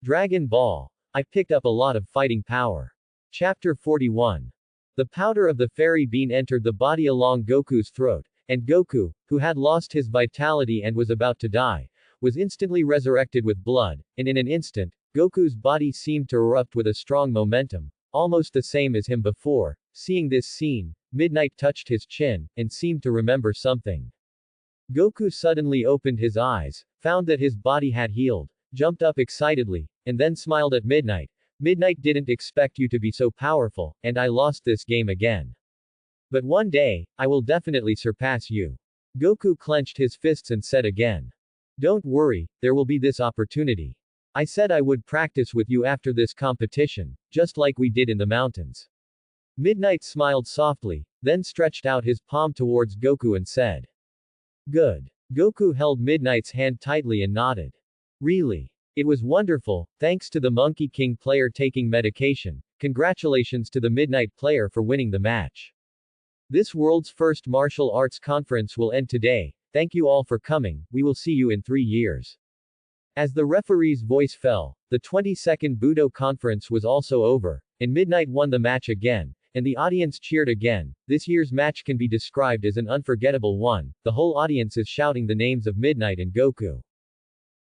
Dragon Ball. I picked up a lot of fighting power. Chapter 41. The powder of the fairy bean entered the body along Goku's throat, and Goku, who had lost his vitality and was about to die, was instantly resurrected with blood, and in an instant, Goku's body seemed to erupt with a strong momentum, almost the same as him before. Seeing this scene, Midnight touched his chin, and seemed to remember something. Goku suddenly opened his eyes, found that his body had healed, jumped up excitedly, and then smiled at Midnight. Midnight didn't expect you to be so powerful, and I lost this game again. But one day, I will definitely surpass you. Goku clenched his fists and said again. Don't worry, there will be this opportunity. I said I would practice with you after this competition, just like we did in the mountains. Midnight smiled softly, then stretched out his palm towards Goku and said. Good. Goku held Midnight's hand tightly and nodded. Really? It was wonderful, thanks to the Monkey King player taking medication. Congratulations to the Midnight player for winning the match. This world's first martial arts conference will end today. Thank you all for coming, we will see you in 3 years. As the referee's voice fell, the 22nd Budo conference was also over, and Midnight won the match again, and the audience cheered again. This year's match can be described as an unforgettable one. The whole audience is shouting the names of Midnight and Goku.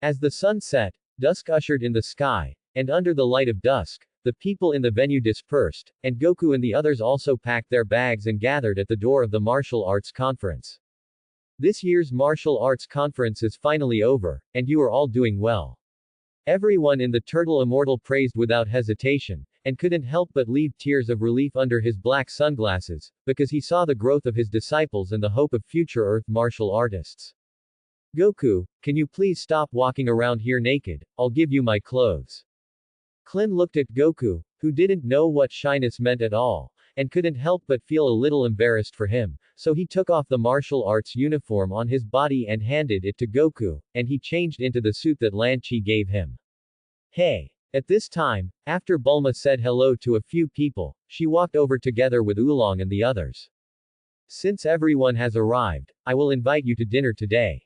As the sun set, dusk ushered in the sky, and under the light of dusk, the people in the venue dispersed, and Goku and the others also packed their bags and gathered at the door of the martial arts conference. This year's martial arts conference is finally over, and you are all doing well. Everyone in the Turtle Immortal praised without hesitation, and couldn't help but leave tears of relief under his black sunglasses, because he saw the growth of his disciples and the hope of future Earth martial artists. Goku, can you please stop walking around here naked? I'll give you my clothes. Klin looked at Goku, who didn't know what shyness meant at all, and couldn't help but feel a little embarrassed for him, so he took off the martial arts uniform on his body and handed it to Goku, and he changed into the suit that Lan Chi gave him. Hey! At this time, after Bulma said hello to a few people, she walked over together with Oolong and the others. Since everyone has arrived, I will invite you to dinner today.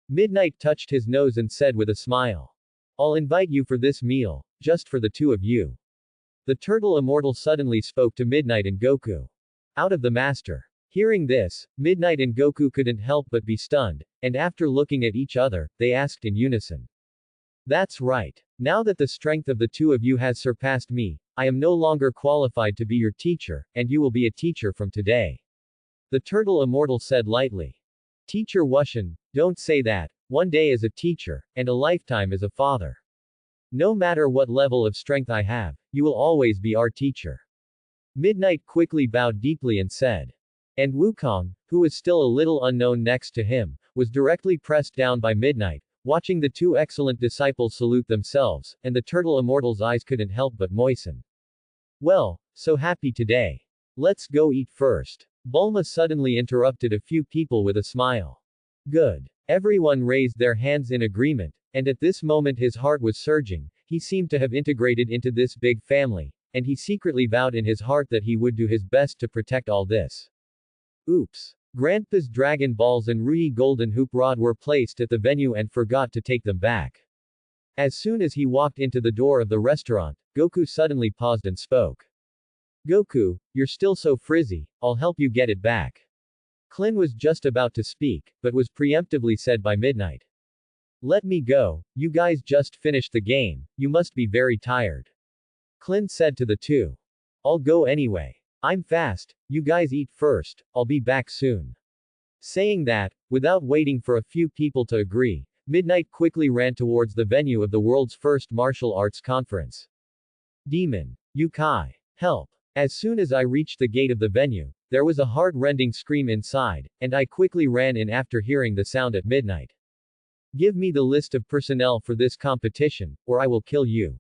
Midnight touched his nose and said with a smile. I'll invite you for this meal, just for the two of you. The Turtle Immortal suddenly spoke to Midnight and Goku. Out of the master. Hearing this, Midnight and Goku couldn't help but be stunned, and after looking at each other, they asked in unison. That's right. Now that the strength of the two of you has surpassed me, I am no longer qualified to be your teacher, and you will be a teacher from today. The Turtle Immortal said lightly. Teacher Wushan, don't say that. One day as a teacher, and a lifetime as a father. No matter what level of strength I have, you will always be our teacher. Midnight quickly bowed deeply and said. And Wukong, who was still a little unknown next to him, was directly pressed down by Midnight, watching the two excellent disciples salute themselves, and the Turtle Immortal's eyes couldn't help but moisten. Well, so happy today. Let's go eat first. Bulma suddenly interrupted a few people with a smile. Good. Everyone raised their hands in agreement, and at this moment his heart was surging. He seemed to have integrated into this big family, and he secretly vowed in his heart that he would do his best to protect all this. Oops. Grandpa's Dragon Balls and Rui Golden Hoop Rod were placed at the venue and forgot to take them back. As soon as he walked into the door of the restaurant, Goku suddenly paused and spoke. Goku, you're still so frizzy, I'll help you get it back. Klin was just about to speak, but was preemptively said by Midnight. Let me go, you guys just finished the game, you must be very tired. Klin said to the two. I'll go anyway. I'm fast, you guys eat first, I'll be back soon. Saying that, without waiting for a few people to agree, Midnight quickly ran towards the venue of the world's first martial arts conference. Demon. Yukai. Help. As soon as I reached the gate of the venue, there was a heart-rending scream inside, and I quickly ran in after hearing the sound at Midnight. Give me the list of personnel for this competition, or I will kill you.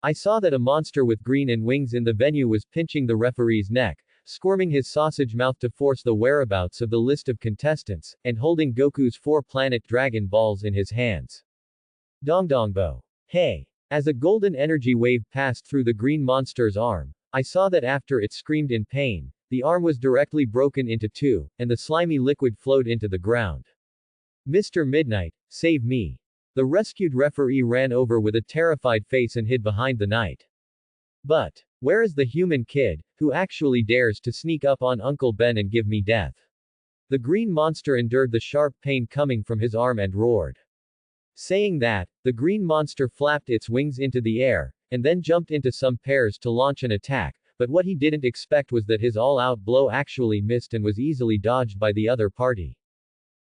I saw that a monster with green and wings in the venue was pinching the referee's neck, squirming his sausage mouth to force the whereabouts of the list of contestants, and holding Goku's 4-planet Dragon Balls in his hands. Dongdongbo. Hey! As a golden energy wave passed through the green monster's arm, I saw that after it screamed in pain, the arm was directly broken into two, and the slimy liquid flowed into the ground. Mr. Midnight, save me. The rescued referee ran over with a terrified face and hid behind the knight. But where is the human kid, who actually dares to sneak up on Uncle Ben and give me death? The green monster endured the sharp pain coming from his arm and roared. Saying that, the green monster flapped its wings into the air, and then jumped into some pairs to launch an attack, but what he didn't expect was that his all-out blow actually missed and was easily dodged by the other party.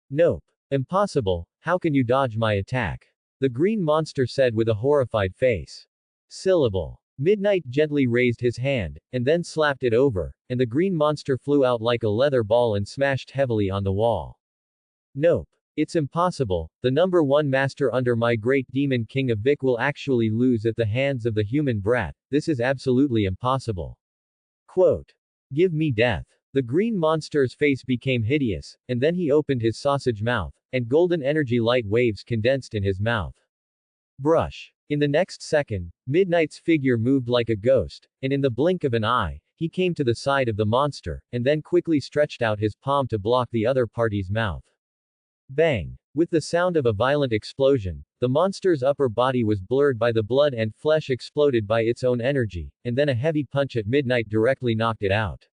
Nope. Impossible, how can you dodge my attack? The green monster said with a horrified face. Syllable. Midnight gently raised his hand, and then slapped it over, and the green monster flew out like a leather ball and smashed heavily on the wall. Nope. It's impossible, the number one master under my great demon king of Vic will actually lose at the hands of the human brat, this is absolutely impossible. Quote. Give me death. The green monster's face became hideous, and then he opened his sausage mouth, and golden energy light waves condensed in his mouth. Brush. In the next second, Midnight's figure moved like a ghost, and in the blink of an eye, he came to the side of the monster, and then quickly stretched out his palm to block the other party's mouth. Bang! With the sound of a violent explosion, the monster's upper body was blurred by the blood and flesh exploded by its own energy, and then a heavy punch at Midnight directly knocked it out.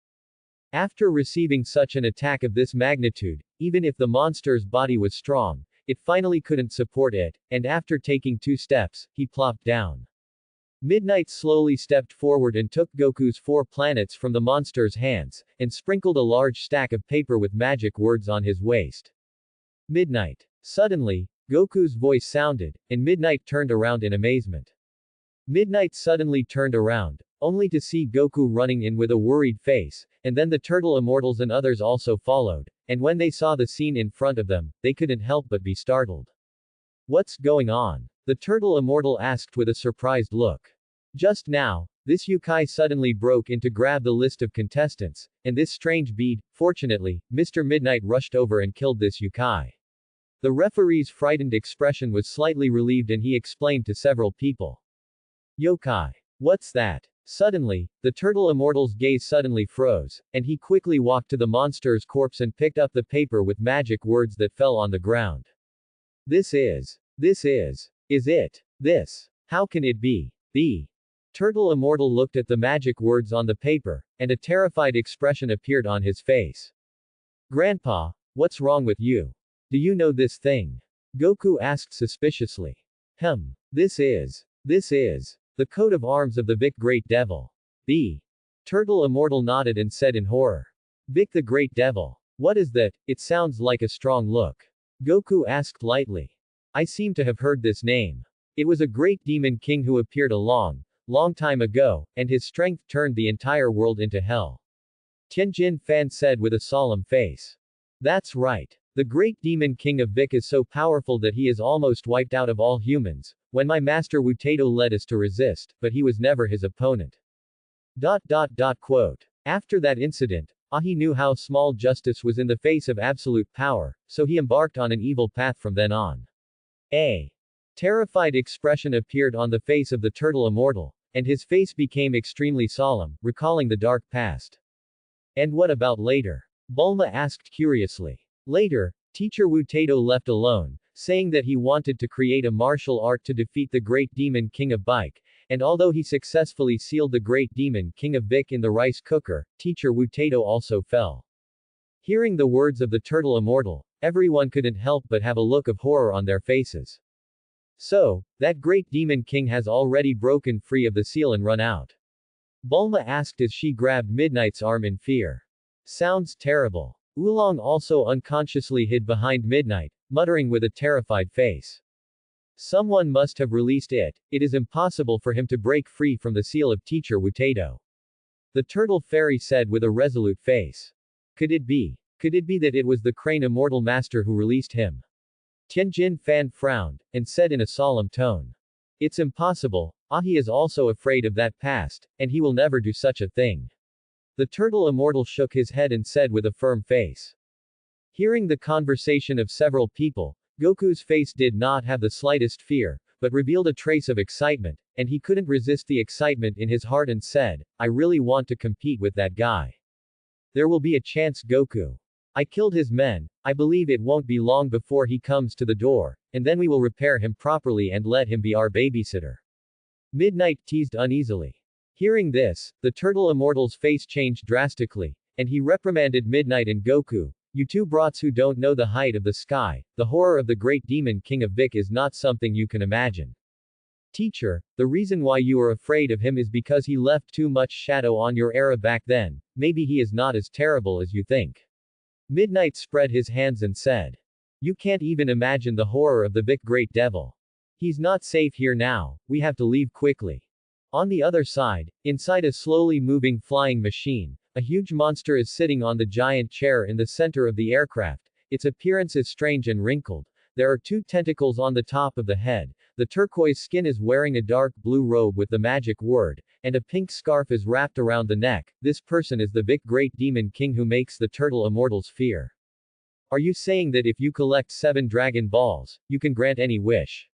After receiving such an attack of this magnitude, even if the monster's body was strong, it finally couldn't support it, and after taking 2 steps, he plopped down. Midnight slowly stepped forward and took Goku's 4 planets from the monster's hands, and sprinkled a large stack of paper with magic words on his waist. Midnight. Suddenly, Goku's voice sounded, and Midnight turned around in amazement. Midnight suddenly turned around, only to see Goku running in with a worried face, and then the Turtle Immortals and others also followed, and when they saw the scene in front of them, they couldn't help but be startled. What's going on? The Turtle Immortal asked with a surprised look. Just now, this Yukai suddenly broke in to grab the list of contestants, and this strange bead, fortunately, Mr. Midnight rushed over and killed this Yukai. The referee's frightened expression was slightly relieved and he explained to several people. Yokai. What's that? Suddenly, the Turtle Immortal's gaze suddenly froze, and he quickly walked to the monster's corpse and picked up the paper with magic words that fell on the ground. This is it, this, how can it be? The Turtle Immortal looked at the magic words on the paper, and a terrified expression appeared on his face. Grandpa, what's wrong with you? Do you know this thing? Goku asked suspiciously. This is the coat of arms of the Vic Great Devil. The Turtle Immortal nodded and said in horror. Vic the Great Devil. What is that? It sounds like a strong look. Goku asked lightly. I seem to have heard this name. It was a great demon king who appeared a long time ago, and his strength turned the entire world into hell. Tianjin Fan said with a solemn face. That's right. The great demon king of Vic is so powerful that he is almost wiped out of all humans, when my master Wutato led us to resist, but he was never his opponent. Quote. After that incident, Ahi knew how small justice was in the face of absolute power, so he embarked on an evil path from then on. A terrified expression appeared on the face of the Turtle Immortal, and his face became extremely solemn, recalling the dark past. And what about later? Bulma asked curiously. Later, Teacher Wutato left alone, saying that he wanted to create a martial art to defeat the great demon king of Bike, and although he successfully sealed the great demon king of Vic in the rice cooker, Teacher Wutato also fell. Hearing the words of the Turtle Immortal, everyone couldn't help but have a look of horror on their faces. So, that great demon king has already broken free of the seal and run out? Bulma asked as she grabbed Midnight's arm in fear. Sounds terrible. Oolong also unconsciously hid behind Midnight, muttering with a terrified face. Someone must have released it is impossible for him to break free from the seal of Teacher Wutato. The Turtle Fairy said with a resolute face. Could it be that it was the Crane Immortal Master who released him? Tianjin Fan frowned, and said in a solemn tone. It's impossible, Ahi is also afraid of that past, and he will never do such a thing. The Turtle Immortal shook his head and said with a firm face. Hearing the conversation of several people, Goku's face did not have the slightest fear, but revealed a trace of excitement, and he couldn't resist the excitement in his heart and said, I really want to compete with that guy. There will be a chance, Goku. I killed his men. I believe it won't be long before he comes to the door, and then we will repair him properly and let him be our babysitter. Midnight teased uneasily. Hearing this, the Turtle Immortal's face changed drastically, and he reprimanded Midnight and Goku. You two brats who don't know the height of the sky, the horror of the great demon king of Vic is not something you can imagine. Teacher, the reason why you are afraid of him is because he left too much shadow on your era back then, maybe he is not as terrible as you think. Midnight spread his hands and said. You can't even imagine the horror of the Vic Great Devil. He's not safe here now, we have to leave quickly. On the other side, inside a slowly moving flying machine, a huge monster is sitting on the giant chair in the center of the aircraft. Its appearance is strange and wrinkled. There are two tentacles on the top of the head. The turquoise skin is wearing a dark blue robe with the magic word, and a pink scarf is wrapped around the neck. This person is the Vic Great Demon King who makes the Turtle Immortals fear. Are you saying that if you collect 7 Dragon Balls, you can grant any wish?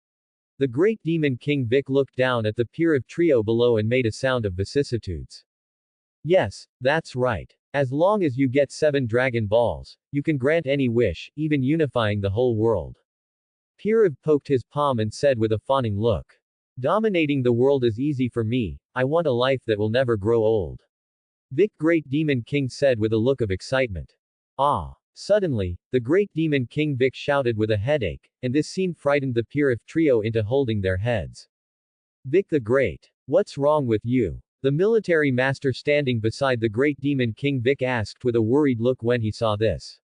The Great Demon King Vic looked down at the Pirav trio below and made a sound of vicissitudes. Yes, that's right. As long as you get 7 Dragon Balls, you can grant any wish, even unifying the whole world. Pirav poked his palm and said with a fawning look. Dominating the world is easy for me, I want a life that will never grow old. Vic Great Demon King said with a look of excitement. Ah! Suddenly, the Great Demon King Vic shouted with a headache, and this scene frightened the Pirav trio into holding their heads. Vic the Great. What's wrong with you? The military master standing beside the Great Demon King Vic asked with a worried look when he saw this.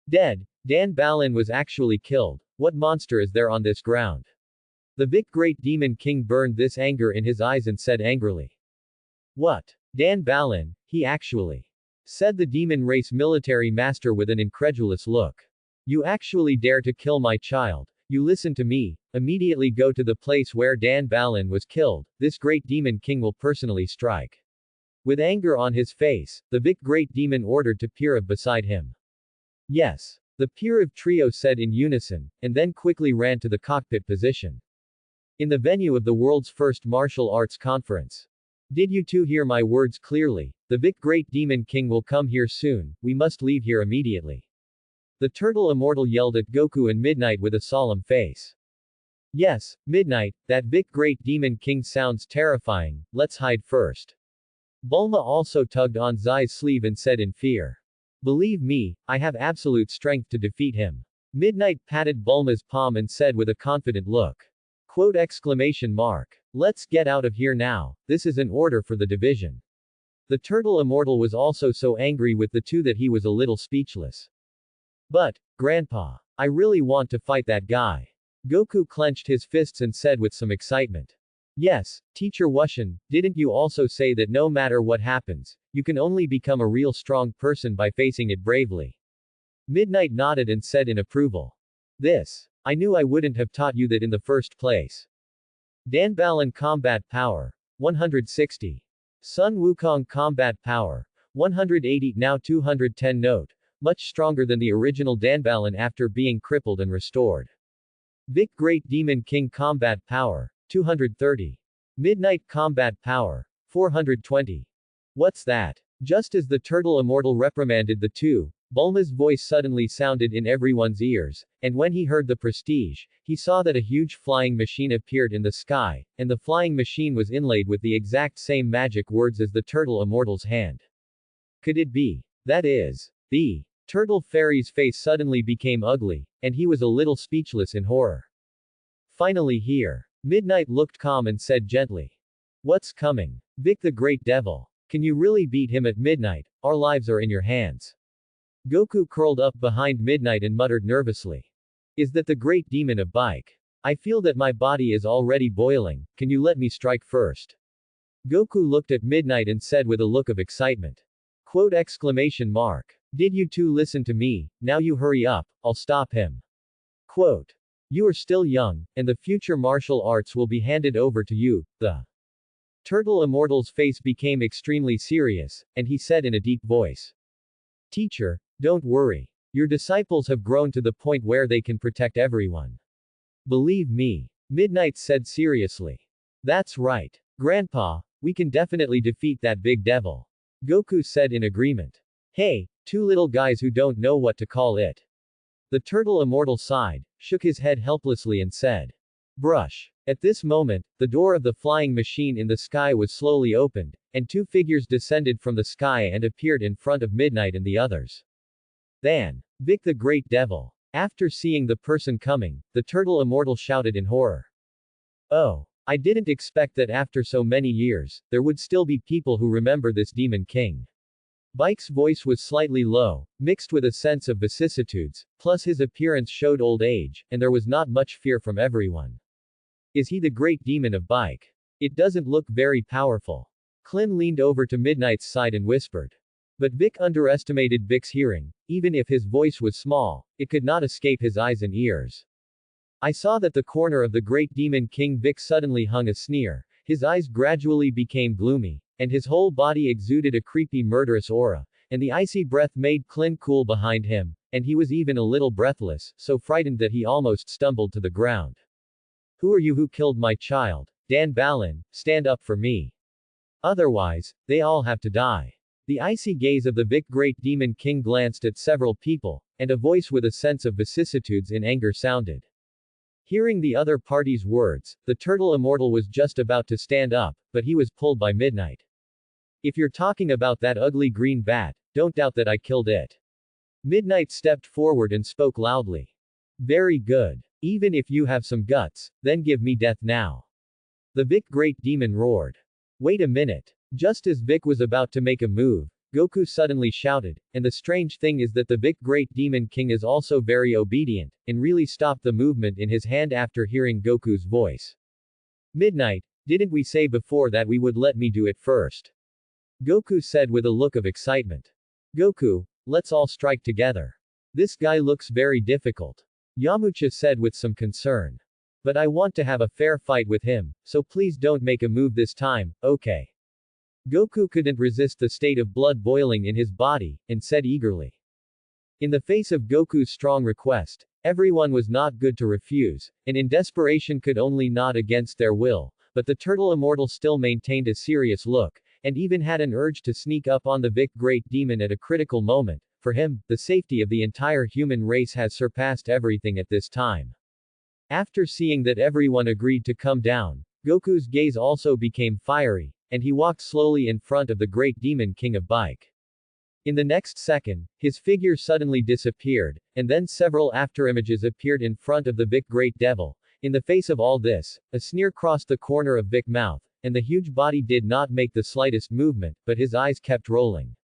Dead, Dan Balin was actually killed. What monster is there on this ground? The Vic Great Demon King burned this anger in his eyes and said angrily. What? Dan Balin, he actually. Said the demon race military master with an incredulous look. You actually dare to kill my child? You listen to me, immediately go to the place where Dan Balin was killed, this great demon king will personally strike. With anger on his face, the Vic Great Demon ordered to Pirav beside him. Yes. The Pirav trio said in unison, and then quickly ran to the cockpit position. In the venue of the world's first martial arts conference. Did you two hear my words clearly? The Vic Great Demon King will come here soon, we must leave here immediately. The Turtle Immortal yelled at Goku and Midnight with a solemn face. Yes, Midnight, that Vic Great Demon King sounds terrifying, let's hide first. Bulma also tugged on Zai's sleeve and said in fear. Believe me, I have absolute strength to defeat him. Midnight patted Bulma's palm and said with a confident look. Quote exclamation mark. Let's get out of here now, this is an order for the division. The Turtle Immortal was also so angry with the two that he was a little speechless. But, Grandpa, I really want to fight that guy. Goku clenched his fists and said with some excitement. Yes, Teacher Wushan, didn't you also say that no matter what happens, you can only become a real strong person by facing it bravely? Midnight nodded and said in approval. I knew I wouldn't have taught you that in the first place. Dan Balin Combat Power. 160. Sun Wukong Combat Power. 180 now 210 Note. Much stronger than the original Dan Balin after being crippled and restored. Vic Great Demon King Combat Power. 230. Midnight Combat Power. 420. What's that? Just as the Turtle Immortal reprimanded the two, Bulma's voice suddenly sounded in everyone's ears, and when he heard the prestige, he saw that a huge flying machine appeared in the sky, and the flying machine was inlaid with the exact same magic words as the Turtle Immortal's hand. Could it be? That is. The Turtle Fairy's face suddenly became ugly, and he was a little speechless in horror. Finally here. Midnight looked calm and said gently. What's coming? Vic the Great Devil. Can you really beat him at midnight? Our lives are in your hands. Goku curled up behind Midnight and muttered nervously. Is that the great demon of Bike? I feel that my body is already boiling, can you let me strike first? Goku looked at Midnight and said with a look of excitement. Quote exclamation mark. Did you two listen to me, now you hurry up, I'll stop him. Quote. You are still young, and the future martial arts will be handed over to you, the Turtle Immortal's face became extremely serious, and he said in a deep voice. Teacher, don't worry. Your disciples have grown to the point where they can protect everyone. Believe me. Midnight said seriously. That's right. Grandpa, we can definitely defeat that big devil. Goku said in agreement. Hey, Two little guys who don't know what to call it. The turtle immortal sighed, shook his head helplessly and said, Brush. At this moment, the door of the flying machine in the sky was slowly opened, and two figures descended from the sky and appeared in front of Midnight and the others. Then, Vic the Great Devil. After seeing the person coming, the turtle immortal shouted in horror. Oh. I didn't expect that after so many years, there would still be people who remember this Demon King. Bike's voice was slightly low, mixed with a sense of vicissitudes, plus his appearance showed old age, and there was not much fear from everyone. Is he the great demon of Bike? It doesn't look very powerful. Clint leaned over to Midnight's side and whispered. But Vic underestimated Vic's hearing. Even if his voice was small, it could not escape his eyes and ears. I saw that the corner of the great demon king Vic suddenly hung a sneer, his eyes gradually became gloomy, and his whole body exuded a creepy murderous aura, and the icy breath made Clint cool behind him, and he was even a little breathless, so frightened that he almost stumbled to the ground. Who are you who killed my child? Dan Balin, stand up for me. Otherwise, they all have to die. The icy gaze of the Vic Great Demon King glanced at several people, and a voice with a sense of vicissitudes in anger sounded. Hearing the other party's words, the turtle immortal was just about to stand up, but he was pulled by Midnight. If you're talking about that ugly green bat, don't doubt that I killed it. Midnight stepped forward and spoke loudly. Very good. Even if you have some guts, then give me death now. The Vic Great Demon roared. Wait a minute. Just as Vic was about to make a move, Goku suddenly shouted, and the strange thing is that the Vic Great Demon King is also very obedient, and really stopped the movement in his hand after hearing Goku's voice. Midnight, didn't we say before that we would let me do it first? Goku said with a look of excitement. Goku, let's all strike together. This guy looks very difficult. Yamcha said with some concern. But I want to have a fair fight with him, so please don't make a move this time, okay? Goku couldn't resist the state of blood boiling in his body, and said eagerly. In the face of Goku's strong request, everyone was not good to refuse, and in desperation could only nod against their will, but the turtle immortal still maintained a serious look, and even had an urge to sneak up on the Vic Great Demon at a critical moment. For him, the safety of the entire human race has surpassed everything at this time. After seeing that everyone agreed to come down, Goku's gaze also became fiery, and he walked slowly in front of the great demon king of Bike. In the next second, his figure suddenly disappeared, and then several afterimages appeared in front of the Vic Great Devil. In the face of all this, a sneer crossed the corner of Vic's mouth, and the huge body did not make the slightest movement, but his eyes kept rolling.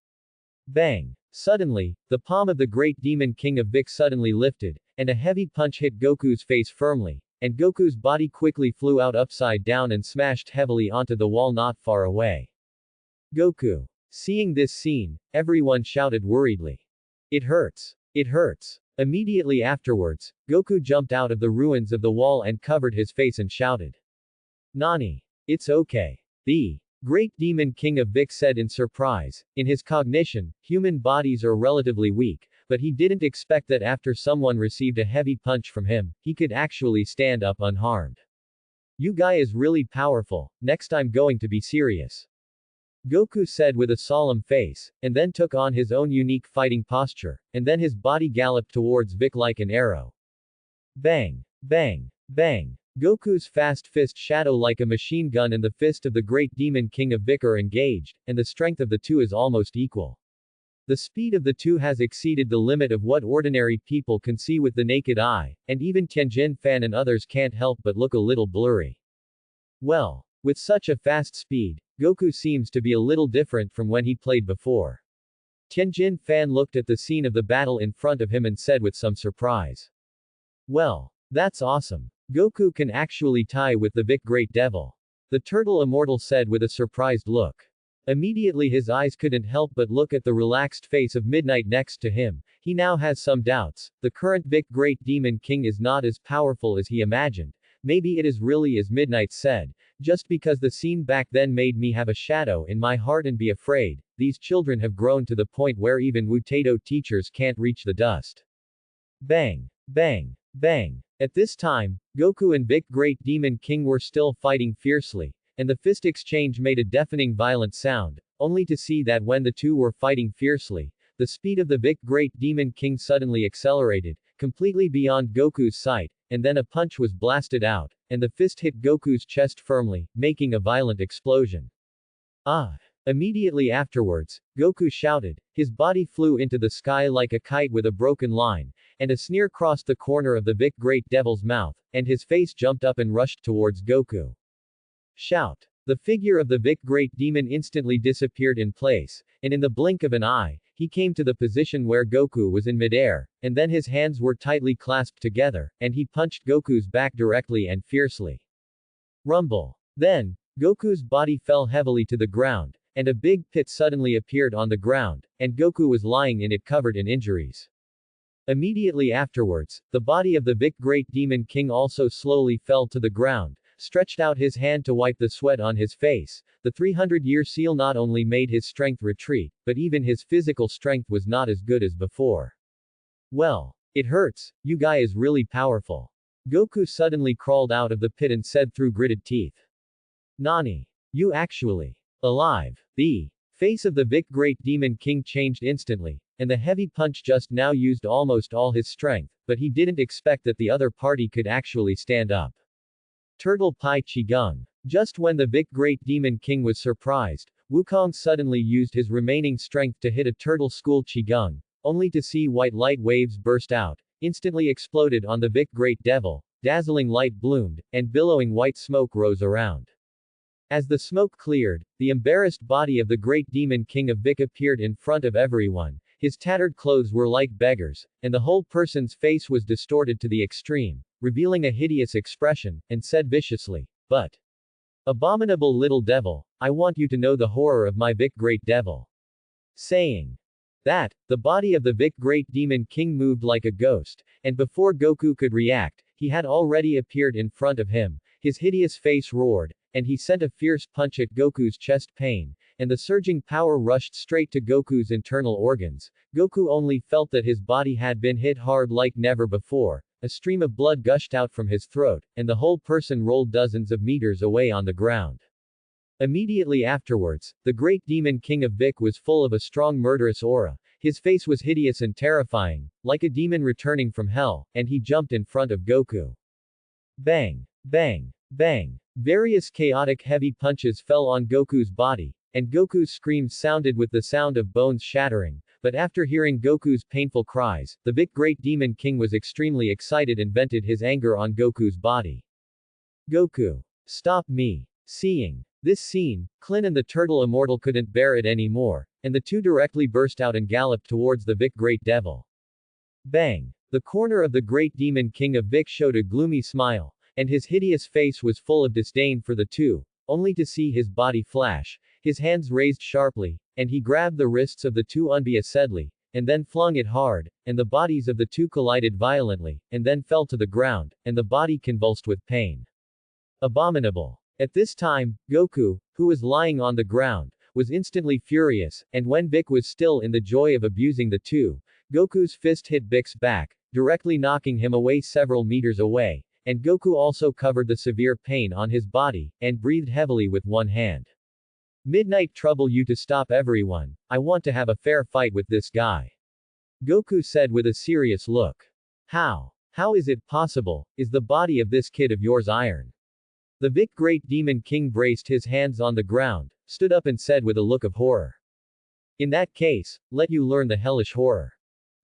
Bang! Suddenly, the palm of the great demon king of Vic suddenly lifted, and a heavy punch hit Goku's face firmly, and Goku's body quickly flew out upside down and smashed heavily onto the wall not far away. Goku. Seeing this scene, everyone shouted worriedly. It hurts. It hurts. Immediately afterwards, Goku jumped out of the ruins of the wall and covered his face and shouted. Nani. It's okay. The Great Demon King of Vic said in surprise. In his cognition, human bodies are relatively weak, but he didn't expect that after someone received a heavy punch from him, he could actually stand up unharmed. You guy is really powerful, next I'm going to be serious. Goku said with a solemn face, and then took on his own unique fighting posture, and then his body galloped towards Vic like an arrow. Bang! Bang! Bang! Goku's fast fist shadow like a machine gun and the fist of the great demon king of Vic are engaged, and the strength of the two is almost equal. The speed of the two has exceeded the limit of what ordinary people can see with the naked eye, and even Tianjin Fan and others can't help but look a little blurry. Well, with such a fast speed, Goku seems to be a little different from when he played before. Tianjin Fan looked at the scene of the battle in front of him and said with some surprise. Well, that's awesome. Goku can actually tie with the Vic Great Devil. The turtle immortal said with a surprised look. Immediately his eyes couldn't help but look at the relaxed face of Midnight next to him. He now has some doubts. The current Vic Great Demon King is not as powerful as he imagined. Maybe it is really as Midnight said, just because the scene back then made me have a shadow in my heart and be afraid. These children have grown to the point where even Wu-Tado teachers can't reach the dust. Bang! Bang! Bang! At this time, Goku and Vic Great Demon King were still fighting fiercely, and the fist exchange made a deafening violent sound, only to see that when the two were fighting fiercely, the speed of the Vic Great Demon King suddenly accelerated, completely beyond Goku's sight, and then a punch was blasted out, and the fist hit Goku's chest firmly, making a violent explosion. Ah! Immediately afterwards, Goku shouted, his body flew into the sky like a kite with a broken line, and a sneer crossed the corner of the Vic Great Devil's mouth, and his face jumped up and rushed towards Goku. Shout! The figure of the Vic Great Demon instantly disappeared in place, and in the blink of an eye, he came to the position where Goku was in midair, and then his hands were tightly clasped together, and he punched Goku's back directly and fiercely. Rumble. Then, Goku's body fell heavily to the ground, and a big pit suddenly appeared on the ground, and Goku was lying in it covered in injuries. Immediately afterwards, the body of the Vic Great Demon King also slowly fell to the ground, stretched out his hand to wipe the sweat on his face. The 300-year seal not only made his strength retreat, but even his physical strength was not as good as before. Well, it hurts, you guy is really powerful. Goku suddenly crawled out of the pit and said through gritted teeth. Nani? You actually alive? The face of the Vic Great Demon King changed instantly, and the heavy punch just now used almost all his strength, but he didn't expect that the other party could actually stand up. Turtle Pai Qigong. Just when the Vic Great Demon King was surprised, Wukong suddenly used his remaining strength to hit a Turtle School Qigong, only to see white light waves burst out, instantly exploded on the Vic Great Devil, dazzling light bloomed, and billowing white smoke rose around. As the smoke cleared, the embarrassed body of the Great Demon King of Vic appeared in front of everyone. His tattered clothes were like beggars, and the whole person's face was distorted to the extreme, revealing a hideous expression, and said viciously, "But, abominable little devil, I want you to know the horror of my Vic Great Devil." Saying that, the body of the Vic Great Demon King moved like a ghost, and before Goku could react, he had already appeared in front of him. His hideous face roared, and he sent a fierce punch at Goku's chest pain, and the surging power rushed straight to Goku's internal organs. Goku only felt that his body had been hit hard like never before. A stream of blood gushed out from his throat, and the whole person rolled dozens of meters away on the ground. Immediately afterwards, the Great Demon King of Vic was full of a strong murderous aura. His face was hideous and terrifying, like a demon returning from hell, and he jumped in front of Goku. Bang! Bang! Bang! Various chaotic heavy punches fell on Goku's body, and Goku's screams sounded with the sound of bones shattering. But after hearing Goku's painful cries, the Vic Great Demon King was extremely excited and vented his anger on Goku's body. Goku! Stop me! Seeing this scene, Klin and the Turtle Immortal couldn't bear it anymore, and the two directly burst out and galloped towards the Vic Great Devil. Bang! The corner of the Great Demon King of Vic showed a gloomy smile, and his hideous face was full of disdain for the two, only to see his body flash, his hands raised sharply, and he grabbed the wrists of the two unbiasedly, and then flung it hard, and the bodies of the two collided violently, and then fell to the ground, and the body convulsed with pain. Abominable. At this time, Goku, who was lying on the ground, was instantly furious, and when Vic was still in the joy of abusing the two, Goku's fist hit Vic's back, directly knocking him away several meters away, and Goku also covered the severe pain on his body, and breathed heavily with one hand. Midnight trouble you to stop everyone, I want to have a fair fight with this guy. Goku said with a serious look. How is it possible? Is the body of this kid of yours iron? The Vic Great Demon King braced his hands on the ground, stood up and said with a look of horror. In that case, let you learn the hellish horror.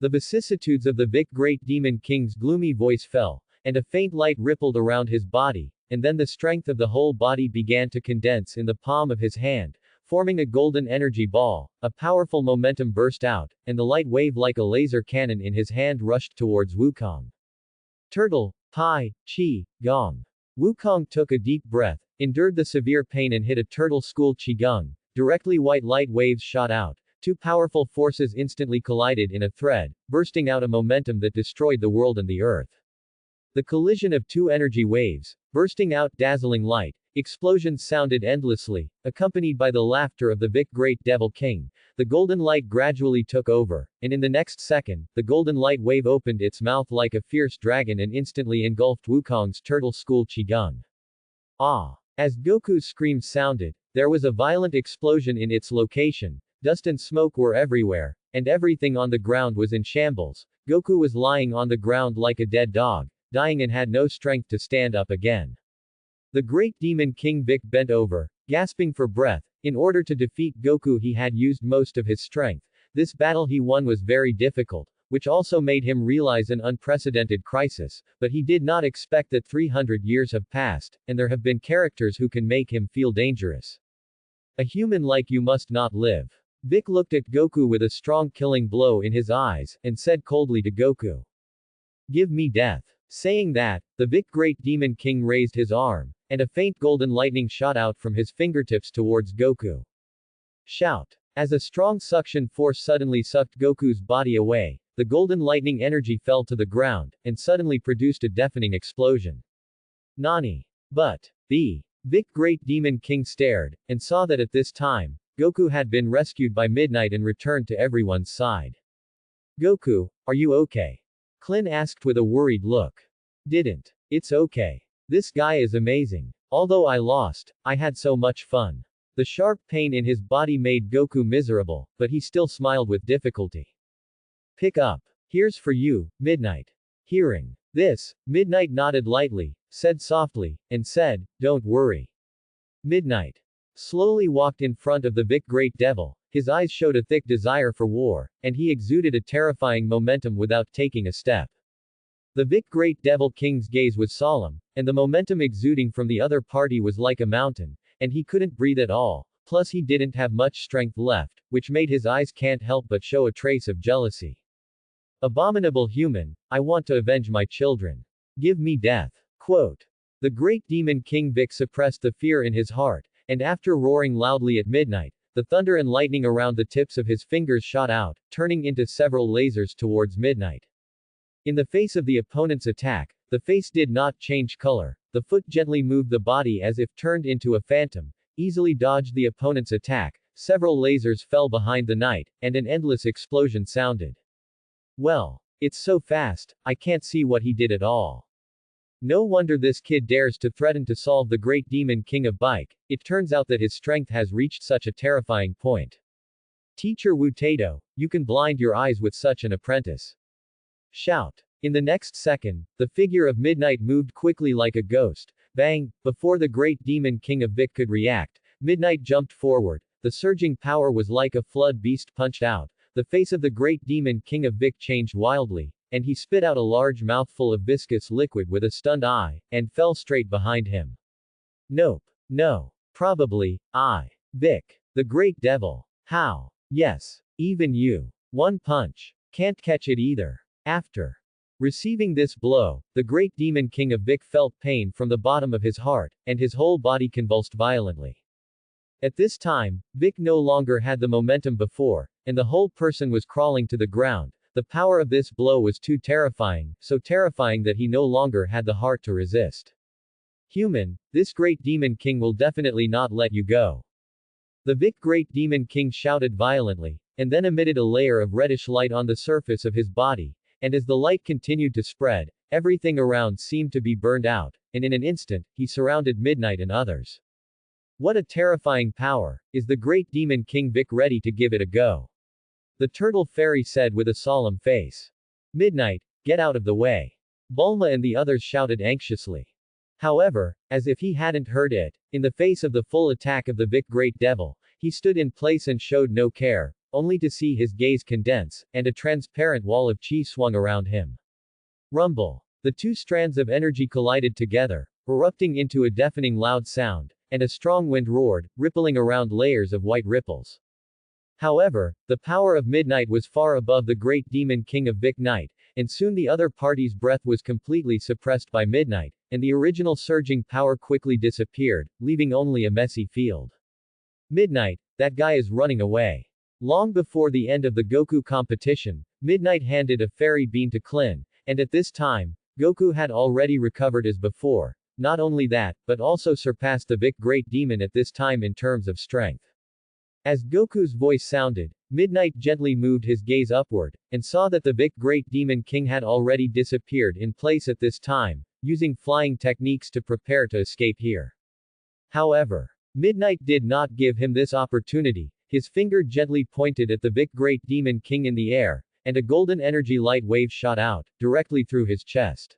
The vicissitudes of the Vic Great Demon King's gloomy voice fell, and a faint light rippled around his body, and then the strength of the whole body began to condense in the palm of his hand, forming a golden energy ball. A powerful momentum burst out, and the light wave like a laser cannon in his hand rushed towards Wukong. Turtle, Pai, Qi, Gong. Wukong took a deep breath, endured the severe pain and hit a Turtle School Qigong. Directly white light waves shot out. Two powerful forces instantly collided in a thread, bursting out a momentum that destroyed the world and the earth. The collision of two energy waves, bursting out dazzling light, explosions sounded endlessly, accompanied by the laughter of the Vic Great Devil King. The golden light gradually took over, and in the next second, the golden light wave opened its mouth like a fierce dragon and instantly engulfed Wukong's Turtle School Qigong. Ah! As Goku's screams sounded, there was a violent explosion in its location. Dust and smoke were everywhere, and everything on the ground was in shambles. Goku was lying on the ground like a dead dog, dying and had no strength to stand up again. The great demon King Vic bent over, gasping for breath. In order to defeat Goku he had used most of his strength. This battle he won was very difficult, which also made him realize an unprecedented crisis, but he did not expect that 300 years have passed, and there have been characters who can make him feel dangerous. A human like you must not live. Vic looked at Goku with a strong killing blow in his eyes, and said coldly to Goku, "Give me death." Saying that, the Vic Great Demon King raised his arm, and a faint golden lightning shot out from his fingertips towards Goku. Shout! As a strong suction force suddenly sucked Goku's body away, the golden lightning energy fell to the ground, and suddenly produced a deafening explosion. Nani? But the Vic Great Demon King stared, and saw that at this time, Goku had been rescued by Midnight and returned to everyone's side. Goku, are you okay? Klin asked with a worried look. Didn't. It's okay. This guy is amazing. Although I lost, I had so much fun. The sharp pain in his body made Goku miserable, but he still smiled with difficulty. Pick up. Here's for you, Midnight. Hearing this, Midnight nodded lightly, said softly, and said, "Don't worry." Midnight slowly walked in front of the Vic Great Devil. His eyes showed a thick desire for war, and he exuded a terrifying momentum without taking a step. The Vic Great Devil King's gaze was solemn, and the momentum exuding from the other party was like a mountain, and he couldn't breathe at all, plus he didn't have much strength left, which made his eyes can't help but show a trace of jealousy. Abominable human, I want to avenge my children. Give me death. Quote. The Great Demon King Vic suppressed the fear in his heart, and after roaring loudly at Midnight, the thunder and lightning around the tips of his fingers shot out, turning into several lasers towards Midnight. In the face of the opponent's attack, the face did not change color, the foot gently moved the body as if turned into a phantom, easily dodged the opponent's attack, several lasers fell behind the knight, and an endless explosion sounded. Well, it's so fast, I can't see what he did at all. No wonder this kid dares to threaten to solve the Great Demon King of Bike. It turns out that his strength has reached such a terrifying point. Teacher Wu Tato, you can blind your eyes with such an apprentice. Shout. In the next second, the figure of Midnight moved quickly like a ghost. Bang! Before the Great Demon King of Vic could react, Midnight jumped forward. The surging power was like a flood beast punched out. The face of the Great Demon King of Vic changed wildly, and he spit out a large mouthful of viscous liquid with a stunned eye, and fell straight behind him. Nope. No. Probably, Vic. The Great Devil. How? Yes. Even you. One punch. Can't catch it either. After receiving this blow, the Great Demon King of Vic felt pain from the bottom of his heart, and his whole body convulsed violently. At this time, Vic no longer had the momentum before, and the whole person was crawling to the ground. The power of this blow was too terrifying, so terrifying that he no longer had the heart to resist. Human, this Great Demon King will definitely not let you go. The Vic Great Demon King shouted violently, and then emitted a layer of reddish light on the surface of his body, and as the light continued to spread, everything around seemed to be burned out, and in an instant, he surrounded Midnight and others. What a terrifying power! Is the Great Demon King Vic ready to give it a go? The Turtle Fairy said with a solemn face. Midnight, get out of the way. Bulma and the others shouted anxiously. However, as if he hadn't heard it, in the face of the full attack of the Vic Great Devil, he stood in place and showed no care, only to see his gaze condense, and a transparent wall of chi swung around him. Rumble. The two strands of energy collided together, erupting into a deafening loud sound, and a strong wind roared, rippling around layers of white ripples. However, the power of Midnight was far above the Great Demon King of Vic Night, and soon the other party's breath was completely suppressed by Midnight, and the original surging power quickly disappeared, leaving only a messy field. Midnight, that guy is running away. Long before the end of the Goku competition, Midnight handed a fairy bean to Klin, and at this time, Goku had already recovered as before. Not only that, but also surpassed the Vic Great Demon at this time in terms of strength. As Goku's voice sounded, Midnight gently moved his gaze upward, and saw that the Vic Great Demon King had already disappeared in place at this time, using flying techniques to prepare to escape here. However, Midnight did not give him this opportunity. His finger gently pointed at the Vic Great Demon King in the air, and a golden energy light wave shot out, directly through his chest.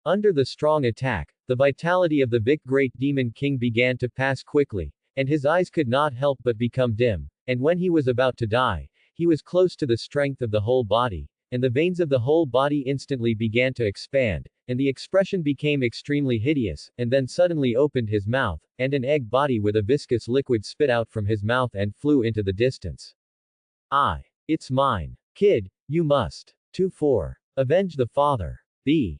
Under the strong attack, the vitality of the Vic Great Demon King began to pass quickly, and his eyes could not help but become dim, and when he was about to die, he was close to the strength of the whole body, and the veins of the whole body instantly began to expand, and the expression became extremely hideous, and then suddenly opened his mouth, and an egg body with a viscous liquid spit out from his mouth and flew into the distance. It's mine. Kid, you must. 2-4. Avenge the father. The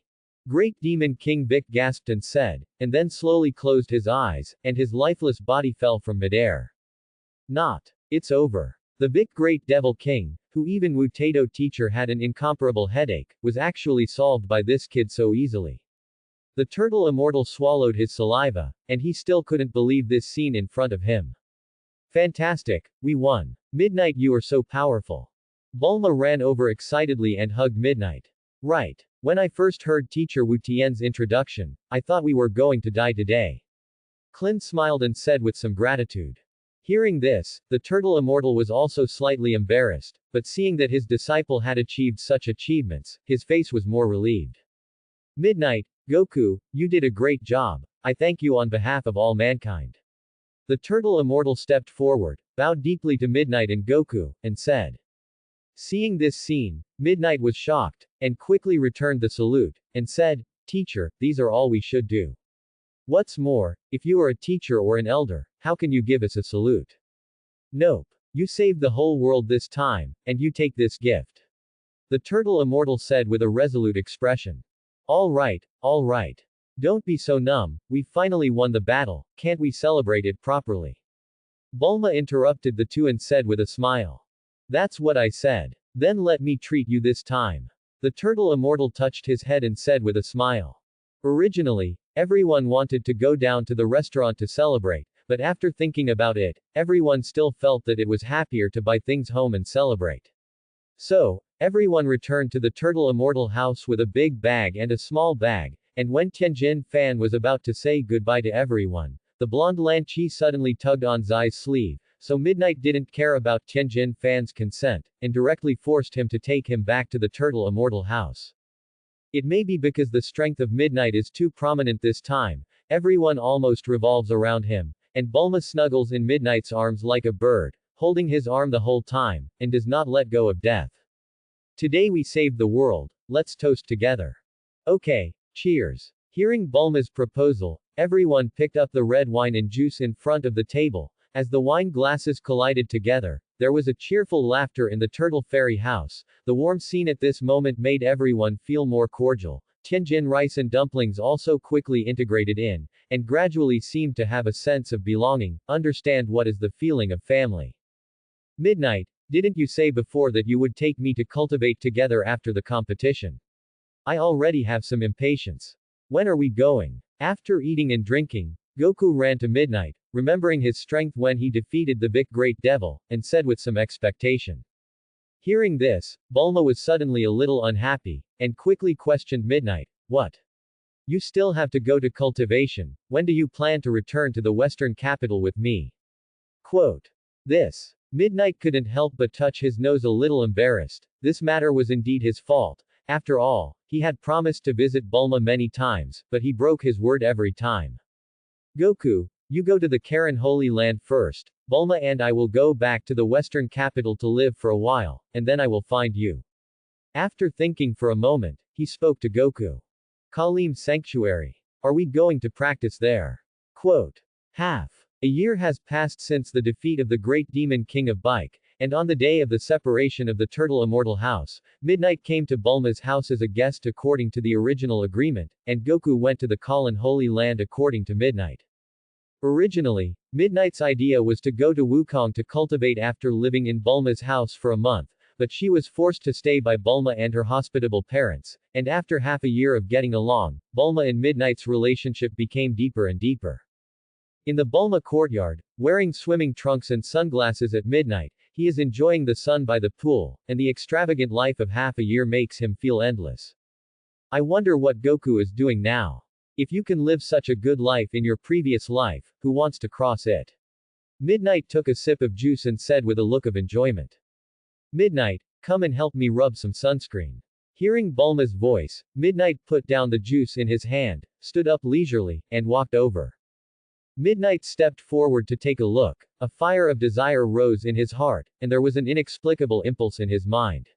Great Demon King Vic gasped and said, and then slowly closed his eyes, and his lifeless body fell from midair. Not. It's over. The Vic Great Devil King, who even Wu Tato teacher had an incomparable headache, was actually solved by this kid so easily. The turtle immortal swallowed his saliva, and he still couldn't believe this scene in front of him. Fantastic, we won. Midnight, you are so powerful. Bulma ran over excitedly and hugged Midnight. Right. When I first heard teacher Wu Tian's introduction, I thought we were going to die today. Clint smiled and said with some gratitude. Hearing this, the turtle immortal was also slightly embarrassed, but seeing that his disciple had achieved such achievements, his face was more relieved. Midnight, Goku, you did a great job. I thank you on behalf of all mankind. The turtle immortal stepped forward, bowed deeply to Midnight and Goku, and said. Seeing this scene, Midnight was shocked, and quickly returned the salute, and said, Teacher, these are all we should do. What's more, if you are a teacher or an elder, how can you give us a salute? Nope. You saved the whole world this time, and you take this gift. The turtle immortal said with a resolute expression. All right, all right. Don't be so numb, we finally won the battle, can't we celebrate it properly? Bulma interrupted the two and said with a smile. That's what I said. Then let me treat you this time. The turtle immortal touched his head and said with a smile. Originally, everyone wanted to go down to the restaurant to celebrate, but after thinking about it, everyone still felt that it was happier to buy things home and celebrate. So, everyone returned to the turtle immortal house with a big bag and a small bag, and when Tianjin Fan was about to say goodbye to everyone, the blonde Lan Chi suddenly tugged on Zai's sleeve, so Midnight didn't care about Tianjin Fan's consent, and directly forced him to take him back to the turtle immortal house. It may be because the strength of Midnight is too prominent this time, everyone almost revolves around him, and Bulma snuggles in Midnight's arms like a bird, holding his arm the whole time, and does not let go of death. Today we saved the world, let's toast together. Okay, cheers. Hearing Bulma's proposal, everyone picked up the red wine and juice in front of the table. As the wine glasses collided together, there was a cheerful laughter in the Turtle Fairy house. The warm scene at this moment made everyone feel more cordial. Tianjin rice and dumplings also quickly integrated in, and gradually seemed to have a sense of belonging, understand what is the feeling of family. Midnight, didn't you say before that you would take me to cultivate together after the competition? I already have some impatience. When are we going? After eating and drinking, Goku ran to Midnight, remembering his strength when he defeated the Vic Great Devil, and said with some expectation. Hearing this, Bulma was suddenly a little unhappy, and quickly questioned Midnight, what? You still have to go to cultivation, when do you plan to return to the western capital with me? Quote. This. Midnight couldn't help but touch his nose a little embarrassed. This matter was indeed his fault. After all, he had promised to visit Bulma many times, but he broke his word every time. Goku, you go to the Karen Holy Land first, Bulma and I will go back to the western capital to live for a while, and then I will find you. After thinking for a moment, he spoke to Goku. Kalim Sanctuary. Are we going to practice there? Quote. Half a year has passed since the defeat of the great demon king of Bike, and on the day of the separation of the Turtle Immortal House, Midnight came to Bulma's house as a guest according to the original agreement, and Goku went to the Kalin Holy Land according to Midnight. Originally, Midnight's idea was to go to Wukong to cultivate after living in Bulma's house for a month, but she was forced to stay by Bulma and her hospitable parents, and after half a year of getting along, Bulma and Midnight's relationship became deeper and deeper. In the Bulma courtyard, wearing swimming trunks and sunglasses at midnight, he is enjoying the sun by the pool, and the extravagant life of half a year makes him feel endless. I wonder what Goku is doing now. If you can live such a good life in your previous life, who wants to cross it? Midnight took a sip of juice and said with a look of enjoyment. Midnight, come and help me rub some sunscreen. Hearing Bulma's voice, Midnight put down the juice in his hand, stood up leisurely, and walked over. Midnight stepped forward to take a look. A fire of desire rose in his heart, and there was an inexplicable impulse in his mind.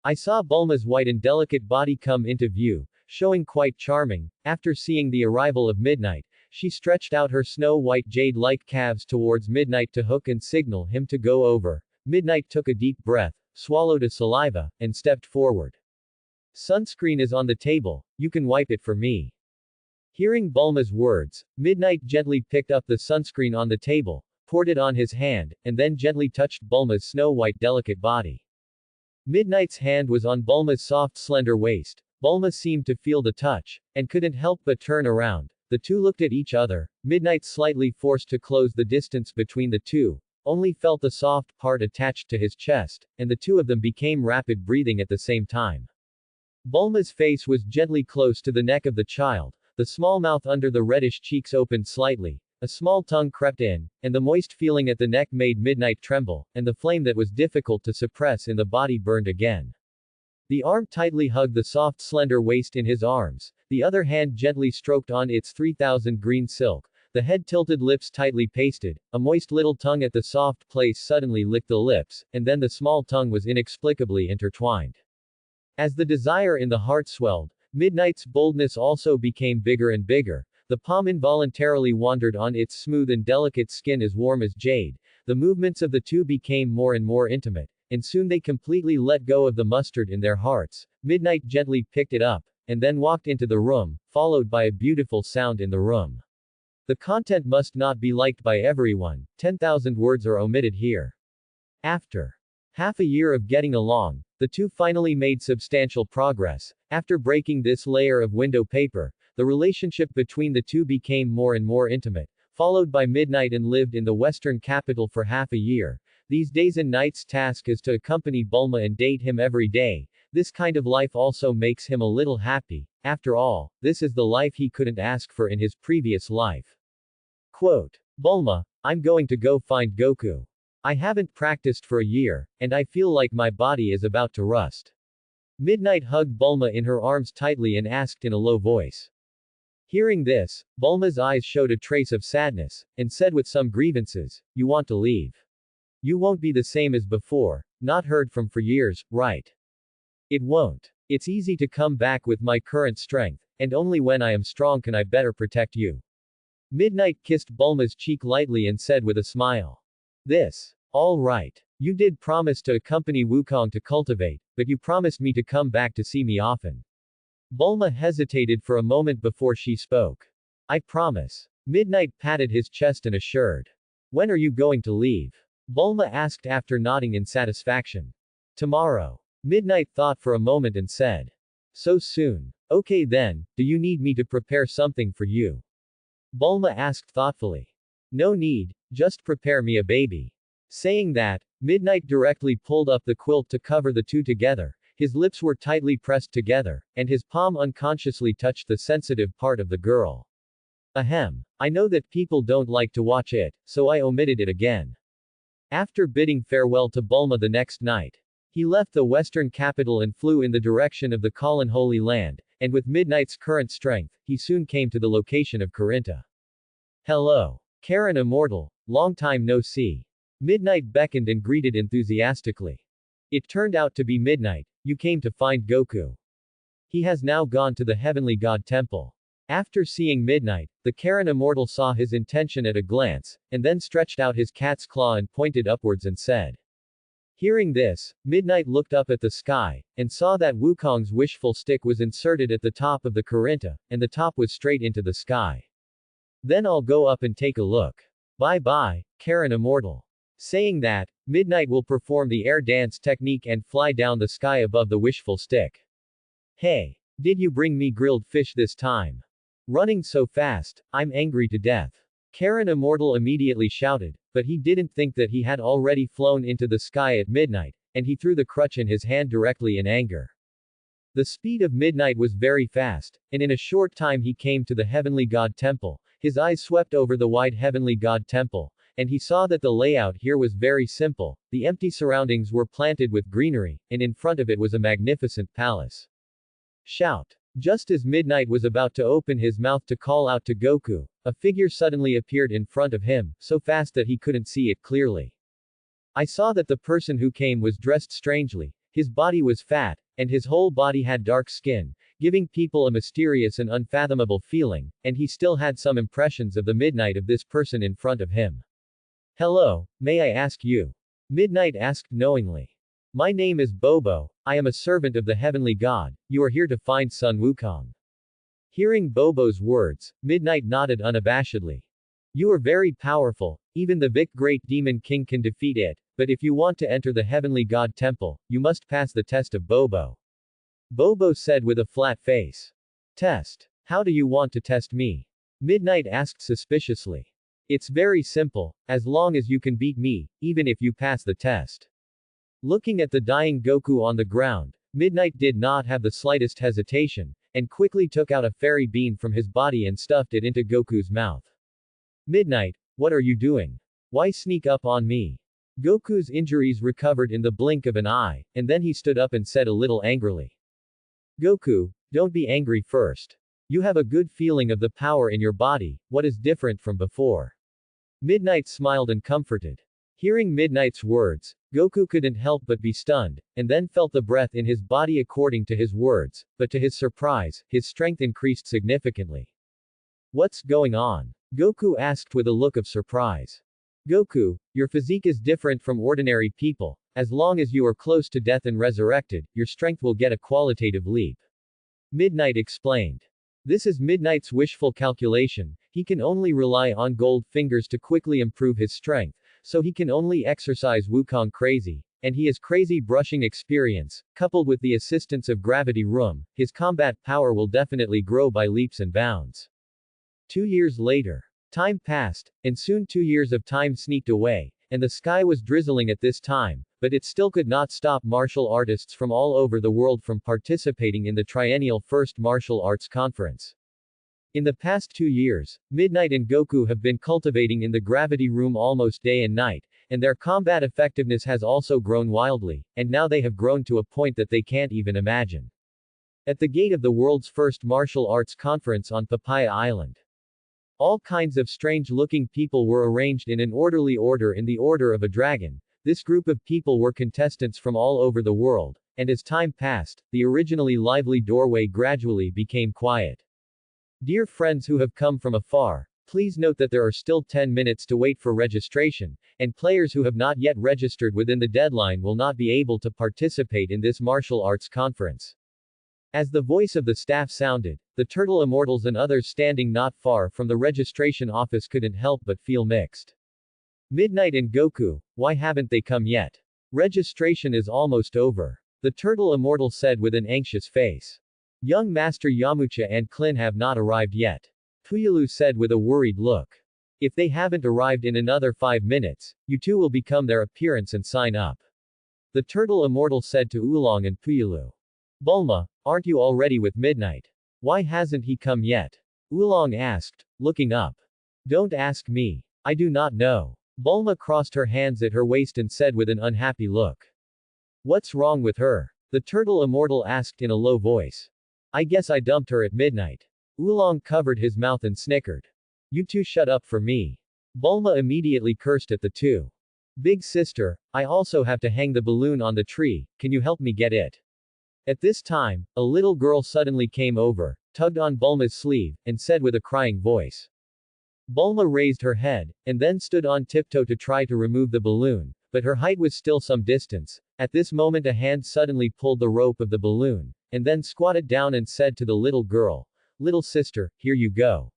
I saw Bulma's white and delicate body come into view, showing quite charming. After seeing the arrival of Midnight, she stretched out her snow-white jade-like calves towards Midnight to hook and signal him to go over. Midnight took a deep breath, swallowed a saliva, and stepped forward. Sunscreen is on the table, you can wipe it for me. Hearing Bulma's words, Midnight gently picked up the sunscreen on the table, poured it on his hand, and then gently touched Bulma's snow-white delicate body. Midnight's hand was on Bulma's soft slender waist. Bulma seemed to feel the touch, and couldn't help but turn around. The two looked at each other. Midnight, slightly forced to close the distance between the two, only felt the soft part attached to his chest, and the two of them became rapid breathing at the same time. Bulma's face was gently close to the neck of the child. The small mouth under the reddish cheeks opened slightly, a small tongue crept in, and the moist feeling at the neck made Midnight tremble, and the flame that was difficult to suppress in the body burned again. The arm tightly hugged the soft slender waist in his arms, the other hand gently stroked on its 3000 green silk, the head tilted, lips tightly pasted, a moist little tongue at the soft place suddenly licked the lips, and then the small tongue was inexplicably intertwined. As the desire in the heart swelled, Midnight's boldness also became bigger and bigger. The palm involuntarily wandered on its smooth and delicate skin as warm as jade. The movements of the two became more and more intimate, and soon they completely let go of the mustard in their hearts. Midnight gently picked it up, and then walked into the room, followed by a beautiful sound in the room. The content must not be liked by everyone, 10,000 words are omitted here. After half a year of getting along, the two finally made substantial progress. After breaking this layer of window paper, the relationship between the two became more and more intimate. Followed by Midnight and lived in the western capital for half a year. These days and nights' task is to accompany Bulma and date him every day. This kind of life also makes him a little happy. After all, this is the life he couldn't ask for in his previous life. Quote. Bulma, I'm going to go find Goku. I haven't practiced for a year, and I feel like my body is about to rust. Midnight hugged Bulma in her arms tightly and asked in a low voice. Hearing this, Bulma's eyes showed a trace of sadness, and said with some grievances, you want to leave. You won't be the same as before, not heard from for years, right? It won't. It's easy to come back with my current strength, and only when I am strong can I better protect you. Midnight kissed Bulma's cheek lightly and said with a smile. This. All right. You did promise to accompany Wukong to cultivate, but you promised me to come back to see me often. Bulma hesitated for a moment before she spoke. I promise. Midnight patted his chest and assured. When are you going to leave? Bulma asked after nodding in satisfaction. Tomorrow. Midnight thought for a moment and said. So soon. Okay then, do you need me to prepare something for you? Bulma asked thoughtfully. No need, just prepare me a baby. Saying that, Midnight directly pulled up the quilt to cover the two together. His lips were tightly pressed together, and his palm unconsciously touched the sensitive part of the girl. Ahem. I know that people don't like to watch it, so I omitted it again. After bidding farewell to Bulma the next night, he left the western capital and flew in the direction of the Kalen Holy Land, and with Midnight's current strength, he soon came to the location of Carinta. Hello. Karen Immortal. Long time no see. Midnight beckoned and greeted enthusiastically. It turned out to be Midnight. You came to find Goku. He has now gone to the Heavenly God Temple. After seeing Midnight, the Karen Immortal saw his intention at a glance, and then stretched out his cat's claw and pointed upwards and said. Hearing this, Midnight looked up at the sky, and saw that Wukong's wishful stick was inserted at the top of the Carinta, and the top was straight into the sky. Then I'll go up and take a look. Bye bye, Karen Immortal. Saying that, Midnight will perform the air dance technique and fly down the sky above the wishful stick. Hey, did you bring me grilled fish this time? Running so fast, I'm angry to death. Karen Immortal immediately shouted, but he didn't think that he had already flown into the sky at Midnight, and he threw the crutch in his hand directly in anger. The speed of Midnight was very fast, and in a short time he came to the Heavenly God Temple. His eyes swept over the wide Heavenly God Temple, and he saw that the layout here was very simple. The empty surroundings were planted with greenery, and in front of it was a magnificent palace. Shout! Just as Midnight was about to open his mouth to call out to Goku, a figure suddenly appeared in front of him, so fast that he couldn't see it clearly. I saw that the person who came was dressed strangely, his body was fat, and his whole body had dark skin, giving people a mysterious and unfathomable feeling, and he still had some impressions of the Midnight of this person in front of him. Hello, may I ask you? Midnight asked knowingly. My name is Bobo, I am a servant of the heavenly god, you are here to find Sun Wukong. Hearing Bobo's words, Midnight nodded unabashedly. You are very powerful, even the Vic Great Demon King can defeat it, but if you want to enter the heavenly god temple, you must pass the test of Bobo. Bobo said with a flat face. Test? How do you want to test me? Midnight asked suspiciously. It's very simple, as long as you can beat me, even if you pass the test. Looking at the dying Goku on the ground, Midnight did not have the slightest hesitation, and quickly took out a fairy bean from his body and stuffed it into Goku's mouth. Midnight, what are you doing? Why sneak up on me? Goku's injuries recovered in the blink of an eye, and then he stood up and said a little angrily. Goku, don't be angry first. You have a good feeling of the power in your body, what is different from before? Midnight smiled and comforted. Hearing Midnight's words, Goku couldn't help but be stunned, and then felt the breath in his body according to his words, but to his surprise, his strength increased significantly. What's going on? Goku asked with a look of surprise. Goku, your physique is different from ordinary people, as long as you are close to death and resurrected, your strength will get a qualitative leap. Midnight explained. This is Midnight's wishful calculation, he can only rely on gold fingers to quickly improve his strength, so he can only exercise Wukong crazy, and he has crazy brushing experience, coupled with the assistance of gravity room, his combat power will definitely grow by leaps and bounds. 2 years later. Time passed, and soon 2 years of time sneaked away, and the sky was drizzling at this time, but it still could not stop martial artists from all over the world from participating in the Triennial First Martial Arts Conference. In the past 2 years, Midnight and Goku have been cultivating in the gravity room almost day and night, and their combat effectiveness has also grown wildly, and now they have grown to a point that they can't even imagine. At the gate of the world's first martial arts conference on Papaya Island, all kinds of strange-looking people were arranged in an orderly order in the order of a dragon. This group of people were contestants from all over the world, and as time passed, the originally lively doorway gradually became quiet. Dear friends who have come from afar, please note that there are still 10 minutes to wait for registration, and players who have not yet registered within the deadline will not be able to participate in this martial arts conference. As the voice of the staff sounded, the Turtle Immortals and others standing not far from the registration office couldn't help but feel mixed. Midnight and Goku, why haven't they come yet? Registration is almost over. The Turtle Immortal said with an anxious face. Young Master Yamcha and Klin have not arrived yet. Puyalu said with a worried look. If they haven't arrived in another 5 minutes, you two will become their appearance and sign up. The Turtle Immortal said to Oolong and Puyalu. Bulma, aren't you already with Midnight? Why hasn't he come yet? Oolong asked, looking up. Don't ask me. I do not know. Bulma crossed her hands at her waist and said with an unhappy look. What's wrong with her? The Turtle Immortal asked in a low voice. I guess I dumped her at midnight. Oolong covered his mouth and snickered. You two shut up for me. Bulma immediately cursed at the two. Big sister, I also have to hang the balloon on the tree, can you help me get it? At this time, a little girl suddenly came over, tugged on Bulma's sleeve, and said with a crying voice. Bulma raised her head, and then stood on tiptoe to try to remove the balloon, but her height was still some distance. At this moment a hand suddenly pulled the rope of the balloon, and then squatted down and said to the little girl, Little sister, here you go.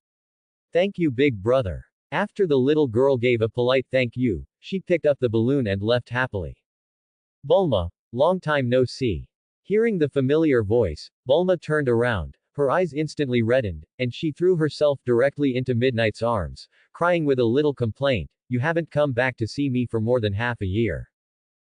Thank you big brother. After the little girl gave a polite thank you, she picked up the balloon and left happily. Bulma, long time no see. Hearing the familiar voice, Bulma turned around, her eyes instantly reddened, and she threw herself directly into Midnight's arms, crying with a little complaint, You haven't come back to see me for more than half a year.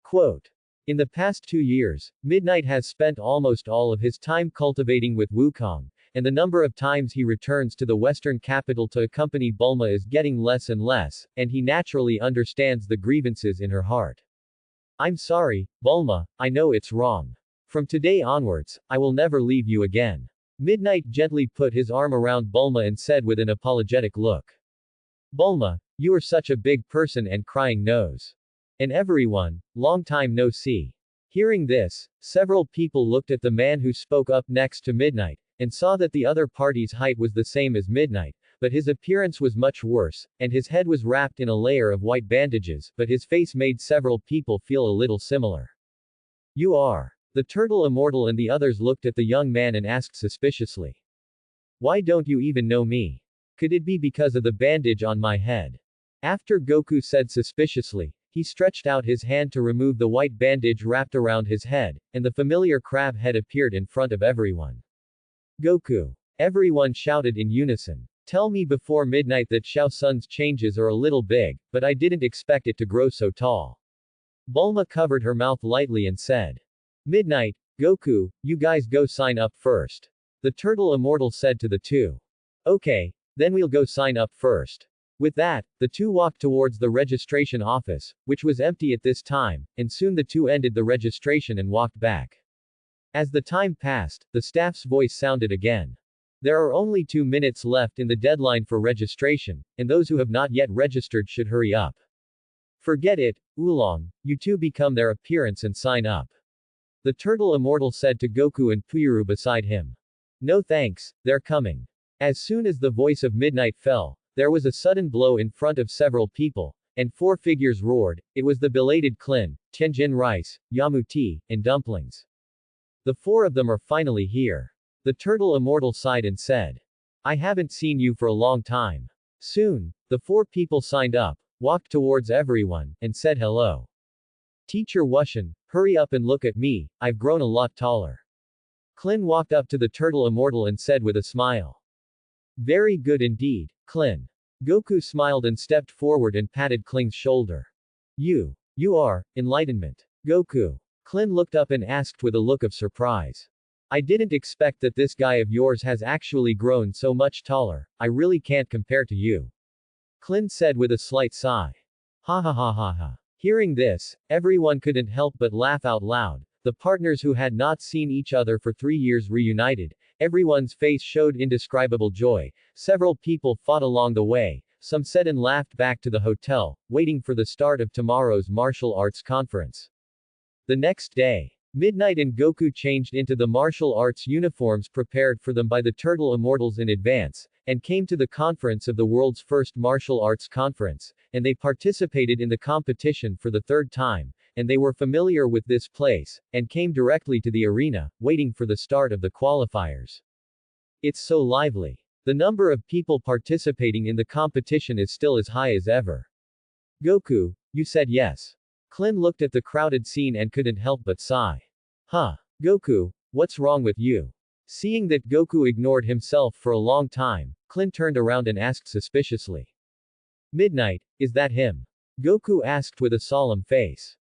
Quote. In the past 2 years, Midnight has spent almost all of his time cultivating with Wukong, and the number of times he returns to the western capital to accompany Bulma is getting less and less, and he naturally understands the grievances in her heart. I'm sorry, Bulma, I know it's wrong. From today onwards, I will never leave you again. Midnight gently put his arm around Bulma and said with an apologetic look. Bulma, you are such a big person and crying nose. And everyone, long time no see. Hearing this, several people looked at the man who spoke up next to Midnight, and saw that the other party's height was the same as Midnight, but his appearance was much worse, and his head was wrapped in a layer of white bandages, but his face made several people feel a little similar. You are. The turtle immortal and the others looked at the young man and asked suspiciously. Why don't you even know me? Could it be because of the bandage on my head? After Goku said suspiciously, he stretched out his hand to remove the white bandage wrapped around his head, and the familiar crab head appeared in front of everyone. Goku. Everyone shouted in unison. Tell me before midnight that Xiao Sun's changes are a little big, but I didn't expect it to grow so tall. Bulma covered her mouth lightly and said. Midnight, Goku, you guys go sign up first. The turtle immortal said to the two. Okay, then we'll go sign up first. With that, the two walked towards the registration office, which was empty at this time, and soon the two ended the registration and walked back. As the time passed, the staff's voice sounded again. There are only 2 minutes left in the deadline for registration, and those who have not yet registered should hurry up. Forget it, Oolong, you two become their appearance and sign up. The turtle immortal said to Goku and Puyuru beside him. No thanks, they're coming. As soon as the voice of Midnight fell, there was a sudden blow in front of several people, and 4 figures roared. It was the belated Klin, Tianjin Rice, Yamuti, and Dumplings. The 4 of them are finally here. The turtle immortal sighed and said. I haven't seen you for a long time. Soon, the 4 people signed up, walked towards everyone, and said hello. Teacher Wushan, hurry up and look at me, I've grown a lot taller. Klin walked up to the turtle immortal and said with a smile. Very good indeed, Klin. Goku smiled and stepped forward and patted Klin's shoulder. You are, enlightenment. Goku. Klin looked up and asked with a look of surprise. I didn't expect that this guy of yours has actually grown so much taller, I really can't compare to you. Klin said with a slight sigh. Ha ha ha ha ha. Hearing this, everyone couldn't help but laugh out loud. The partners who had not seen each other for 3 years reunited. Everyone's face showed indescribable joy. Several people fought along the way. Some said and laughed back to the hotel, waiting for the start of tomorrow's martial arts conference. The next day, Midnight and Goku changed into the martial arts uniforms prepared for them by the Turtle Immortals in advance, and came to the conference of the world's first martial arts conference, and they participated in the competition for the 3rd time, and they were familiar with this place, and came directly to the arena, waiting for the start of the qualifiers. It's so lively. The number of people participating in the competition is still as high as ever. Goku, you said yes. Klin looked at the crowded scene and couldn't help but sigh. Huh. Goku, what's wrong with you? Seeing that Goku ignored himself for a long time, Klin turned around and asked suspiciously. Midnight, is that him? Goku asked with a solemn face.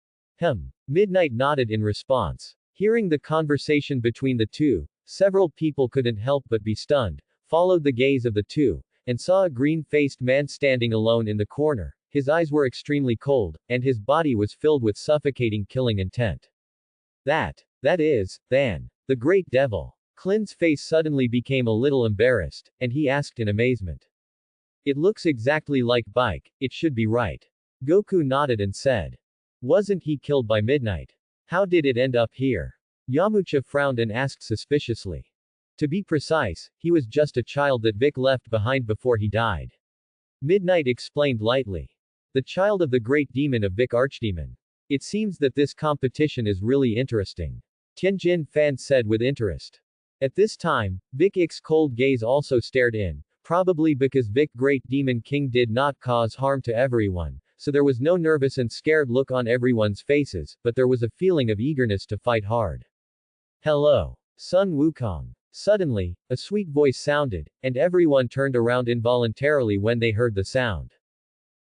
Midnight nodded in response. Hearing the conversation between the two, several people couldn't help but be stunned, followed the gaze of the two, and saw a green-faced man standing alone in the corner. His eyes were extremely cold, and his body was filled with suffocating killing intent. That is, Than. The Great Devil. Klin's face suddenly became a little embarrassed, and he asked in amazement. It looks exactly like Bike, it should be right. Goku nodded and said. Wasn't he killed by Midnight? How did it end up here? Yamcha frowned and asked suspiciously. To be precise, he was just a child that Vic left behind before he died. Midnight explained lightly. The child of the great demon of Vic Archdemon. It seems that this competition is really interesting. Tianjin Fan said with interest. At this time, Vic's cold gaze also stared in, probably because Vic Great Demon King did not cause harm to everyone, so there was no nervous and scared look on everyone's faces, but there was a feeling of eagerness to fight hard. Hello. Sun Wukong. Suddenly, a sweet voice sounded, and everyone turned around involuntarily when they heard the sound.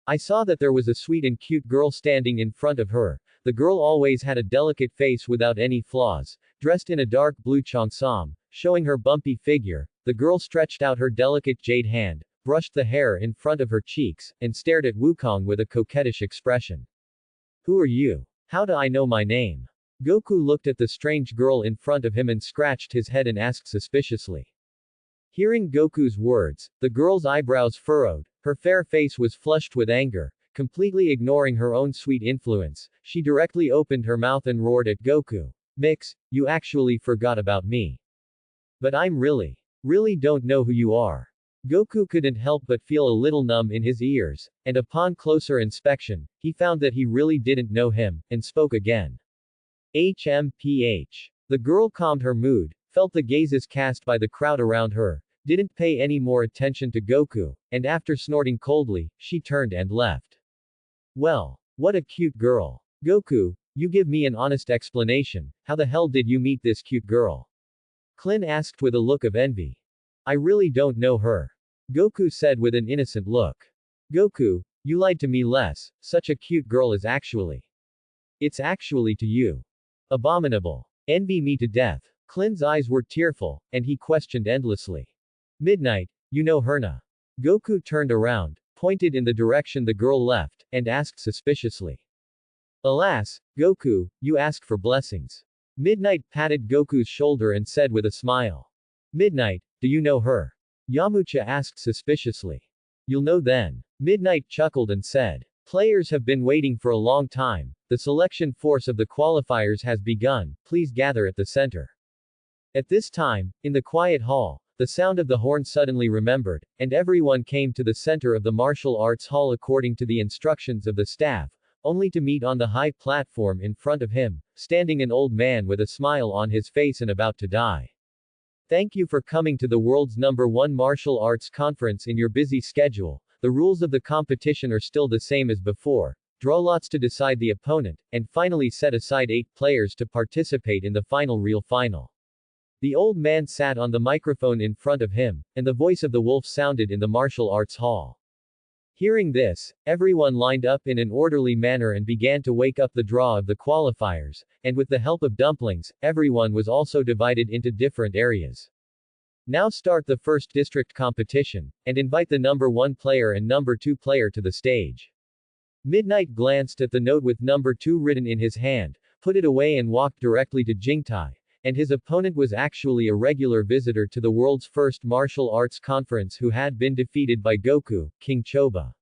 I saw that there was a sweet and cute girl standing in front of her. The girl always had a delicate face without any flaws, dressed in a dark blue cheongsam, showing her bumpy figure, the girl stretched out her delicate jade hand, brushed the hair in front of her cheeks, and stared at Wukong with a coquettish expression. Who are you? How do I know my name? Goku looked at the strange girl in front of him and scratched his head and asked suspiciously. Hearing Goku's words, the girl's eyebrows furrowed, her fair face was flushed with anger. Completely ignoring her own sweet influence, she directly opened her mouth and roared at Goku. Mix, you actually forgot about me. But I'm really don't know who you are. Goku couldn't help but feel a little numb in his ears, and upon closer inspection, he found that he really didn't know him, and spoke again. HMPH. The girl calmed her mood, felt the gazes cast by the crowd around her, didn't pay any more attention to Goku, and after snorting coldly, she turned and left. Well, what a cute girl. Goku, you give me an honest explanation, how the hell did you meet this cute girl? Klin asked with a look of envy. I really don't know her. Goku said with an innocent look. Goku, you lied to me less, such a cute girl is actually. It's actually to you. Abominable. Envy me to death. Klin's eyes were tearful, and he questioned endlessly. Midnight, you know her na? Goku turned around, pointed in the direction the girl left, and asked suspiciously. Alas, Goku, you ask for blessings. Midnight patted Goku's shoulder and said with a smile. Midnight, do you know her? Yamcha asked suspiciously. You'll know then. Midnight chuckled and said. Players have been waiting for a long time. The selection force of the qualifiers has begun, please gather at the center. At this time, in the quiet hall, the sound of the horn suddenly remembered, and everyone came to the center of the martial arts hall according to the instructions of the staff, only to meet on the high platform in front of him, standing an old man with a smile on his face and about to die. Thank you for coming to the world's #1 martial arts conference in your busy schedule. The rules of the competition are still the same as before. Draw lots to decide the opponent, and finally set aside 8 players to participate in the real final. The old man sat on the microphone in front of him, and the voice of the wolf sounded in the martial arts hall. Hearing this, everyone lined up in an orderly manner and began to wake up the draw of the qualifiers, and with the help of dumplings, everyone was also divided into different areas. Now start the first district competition, and invite the #1 player and #2 player to the stage. Midnight glanced at the note with #2 written in his hand, put it away and walked directly to Jingtai. And his opponent was actually a regular visitor to the world's first martial arts conference who had been defeated by Goku, King Choba.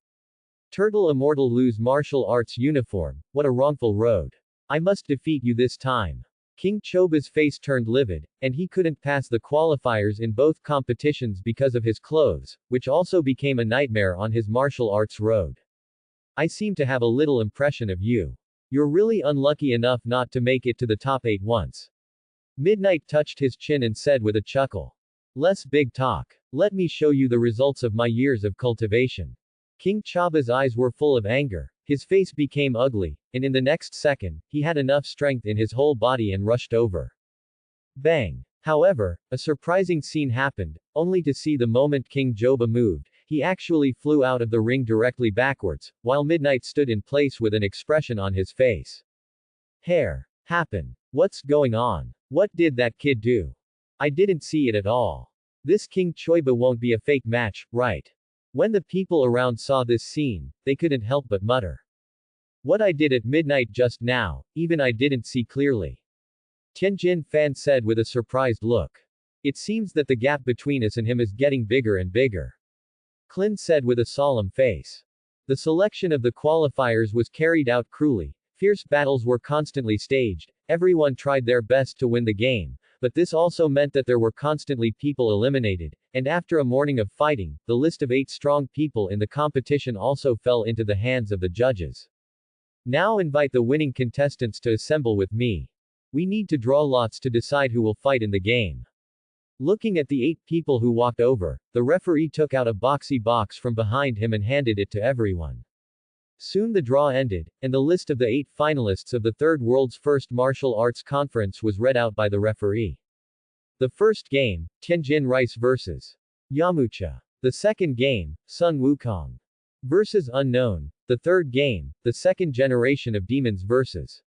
Turtle Immortal lose martial arts uniform, what a wrongful road. I must defeat you this time. King Choba's face turned livid, and he couldn't pass the qualifiers in both competitions because of his clothes, which also became a nightmare on his martial arts road. I seem to have a little impression of you. You're really unlucky enough not to make it to the top 8 once. Midnight touched his chin and said with a chuckle. Less big talk. Let me show you the results of my years of cultivation. King Choba's eyes were full of anger, his face became ugly, and in the next second, he had enough strength in his whole body and rushed over. Bang! However, a surprising scene happened, only to see the moment King Choba moved, he actually flew out of the ring directly backwards, while Midnight stood in place with an expression on his face. Hair. Happen. What's going on? What did that kid do? I didn't see it at all. This King Choba won't be a fake match, right? When the people around saw this scene, they couldn't help but mutter. What I did at midnight just now, even I didn't see clearly. Tianjin Fan said with a surprised look. It seems that the gap between us and him is getting bigger and bigger. Klin said with a solemn face. The selection of the qualifiers was carried out cruelly. Fierce battles were constantly staged, everyone tried their best to win the game, but this also meant that there were constantly people eliminated, and after a morning of fighting, the list of 8 strong people in the competition also fell into the hands of the judges. Now invite the winning contestants to assemble with me. We need to draw lots to decide who will fight in the game. Looking at the 8 people who walked over, the referee took out a boxy box from behind him and handed it to everyone. Soon the draw ended, and the list of the 8 finalists of the Third World's First Martial Arts Conference was read out by the referee. The first game, Tianjin Rice vs. Yamcha. The second game, Sun Wukong vs. Unknown. The third game, the second generation of demons vs.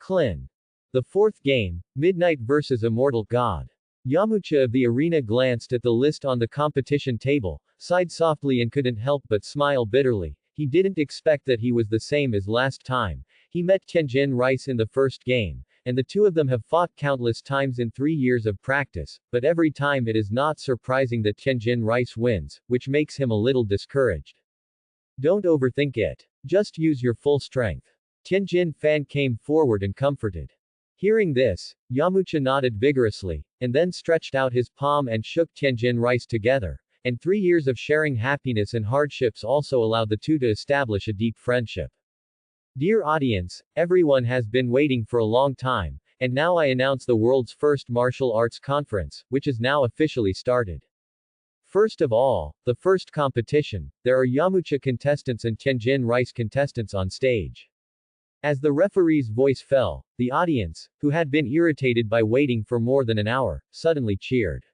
Klin. The fourth game, Midnight vs. Immortal God. Yamaucha of the arena glanced at the list on the competition table, sighed softly and couldn't help but smile bitterly. He didn't expect that he was the same as last time. He met Tianjin Rice in the first game, and the two of them have fought countless times in 3 years of practice, but every time it is not surprising that Tianjin Rice wins, which makes him a little discouraged. Don't overthink it. Just use your full strength. Tianjin Fan came forward and comforted. Hearing this, Yamaucha nodded vigorously, and then stretched out his palm and shook Tianjin Rice together, and 3 years of sharing happiness and hardships also allowed the two to establish a deep friendship. Dear audience, everyone has been waiting for a long time, and now I announce the world's first martial arts conference, which is now officially started. First of all, the first competition, there are Yamaucha contestants and Tianjin Rice contestants on stage. As the referee's voice fell, the audience, who had been irritated by waiting for more than an hour, suddenly cheered.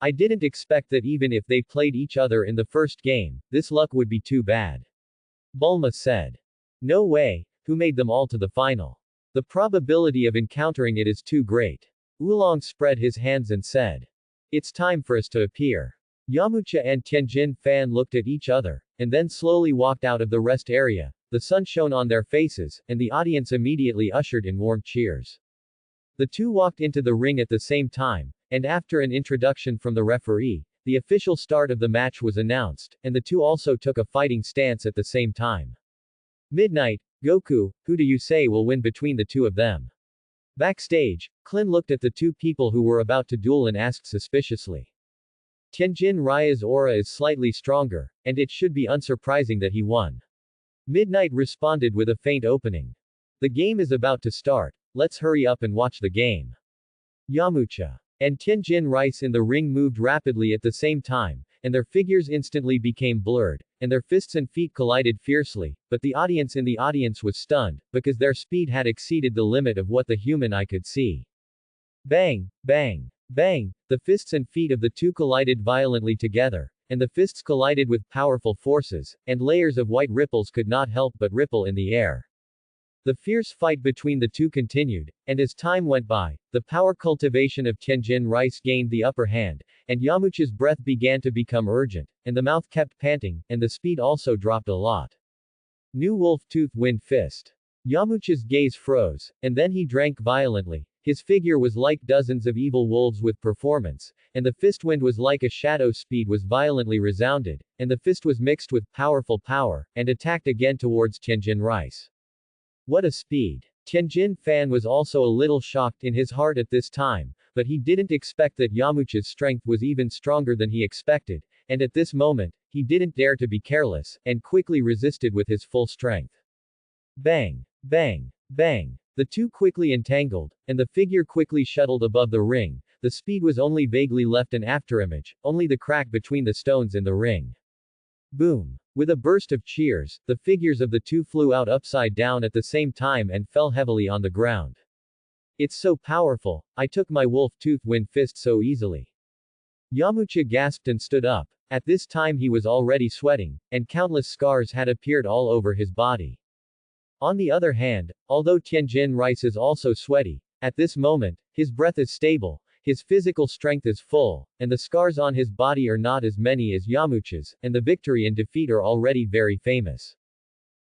I didn't expect that even if they played each other in the first game, this luck would be too bad. Bulma said. No way, who made them all to the final? The probability of encountering it is too great. Oolong spread his hands and said. It's time for us to appear. Yamaucha and Tianjin Fan looked at each other, and then slowly walked out of the rest area. The sun shone on their faces, and the audience immediately ushered in warm cheers. The two walked into the ring at the same time, and after an introduction from the referee, the official start of the match was announced, and the two also took a fighting stance at the same time. Midnight, Goku, who do you say will win between the two of them? Backstage, Klin looked at the two people who were about to duel and asked suspiciously. Tianjin Rice's aura is slightly stronger, and it should be unsurprising that he won. Midnight responded with a faint opening. The game is about to start, let's hurry up and watch the game. Yamaucha and Tianjin Rice in the ring moved rapidly at the same time, and their figures instantly became blurred, and their fists and feet collided fiercely, but the audience in the audience was stunned, because their speed had exceeded the limit of what the human eye could see. Bang, bang, bang, the fists and feet of the two collided violently together, and the fists collided with powerful forces, and layers of white ripples could not help but ripple in the air. The fierce fight between the two continued, and as time went by, the power cultivation of Tianjin Rice gained the upper hand, and Yamaucha's breath began to become urgent, and the mouth kept panting, and the speed also dropped a lot. New Wolf Tooth Wind Fist. Yamaucha's gaze froze, and then he drank violently. His figure was like dozens of evil wolves with performance, and the fist wind was like a shadow speed was violently resounded, and the fist was mixed with powerful power, and attacked again towards Tianjin Rice. What a speed! Tianjin Fan was also a little shocked in his heart at this time, but he didn't expect that Yamaucha's strength was even stronger than he expected, and at this moment, he didn't dare to be careless, and quickly resisted with his full strength. Bang! Bang! Bang! The two quickly entangled, and the figure quickly shuttled above the ring. The speed was only vaguely left an afterimage, only the crack between the stones in the ring. Boom! With a burst of cheers, the figures of the two flew out upside down at the same time and fell heavily on the ground. It's so powerful, I took my wolf tooth wind fist so easily. Yamaucha gasped and stood up. At this time he was already sweating, and countless scars had appeared all over his body. On the other hand, although Tianjin Rice is also sweaty, at this moment, his breath is stable, his physical strength is full, and the scars on his body are not as many as Yamaucha's, and the victory and defeat are already very famous.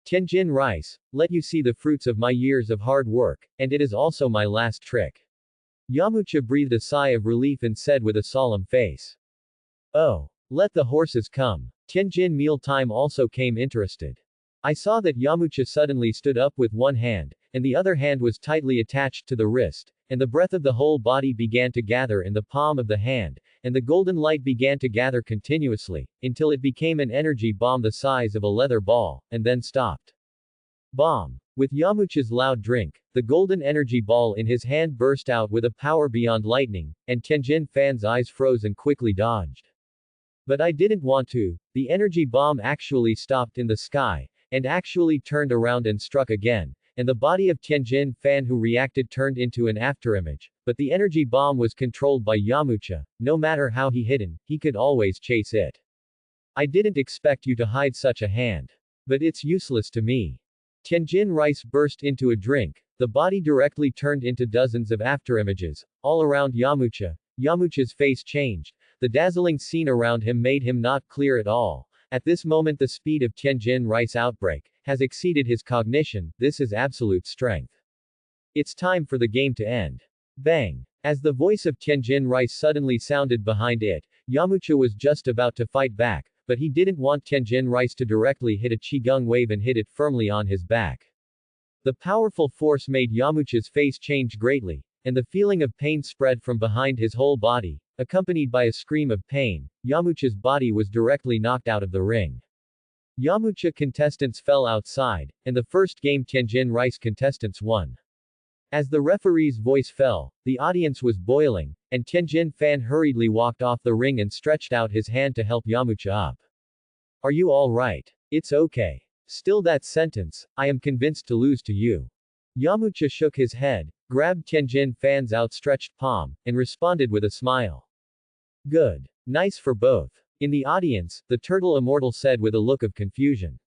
Tianjin Rice, let you see the fruits of my years of hard work, and it is also my last trick. Yamaucha breathed a sigh of relief and said with a solemn face. Oh, let the horses come. Tianjin Mealtime also came interested. I saw that Yamaucha suddenly stood up with one hand, and the other hand was tightly attached to the wrist, and the breath of the whole body began to gather in the palm of the hand, and the golden light began to gather continuously, until it became an energy bomb the size of a leather ball, and then stopped. Bomb! With Yamaucha's loud drink, the golden energy ball in his hand burst out with a power beyond lightning, and Tianjin Fan's eyes froze and quickly dodged. But I didn't want to. The energy bomb actually stopped in the sky, and actually turned around and struck again, and the body of Tianjin Fan who reacted turned into an afterimage, but the energy bomb was controlled by Yamaucha. No matter how he hidden, he could always chase it. I didn't expect you to hide such a hand. But it's useless to me. Tianjin Rice burst into a drink, the body directly turned into dozens of afterimages, all around Yamaucha. Yamauchi's face changed. The dazzling scene around him made him not clear at all. At this moment the speed of Tianjin Rice outbreak has exceeded his cognition. This is absolute strength. It's time for the game to end. Bang! As the voice of Tianjin Rice suddenly sounded behind it, Yamauchi was just about to fight back, but he didn't want Tianjin Rice to directly hit a Qigong wave and hit it firmly on his back. The powerful force made Yamauchi's face change greatly, and the feeling of pain spread from behind his whole body. Accompanied by a scream of pain, Yamauchi's body was directly knocked out of the ring. Yamauchi contestants fell outside, and the first game Tianjin Rice contestants won. As the referee's voice fell, the audience was boiling, and Tianjin Fan hurriedly walked off the ring and stretched out his hand to help Yamauchi up. Are you all right? It's okay. Still that sentence, I am convinced to lose to you. Yamauchi shook his head, grabbed Tianjin Fan's outstretched palm, and responded with a smile. Good. Nice for both. In the audience, the Turtle Immortal said with a look of confusion.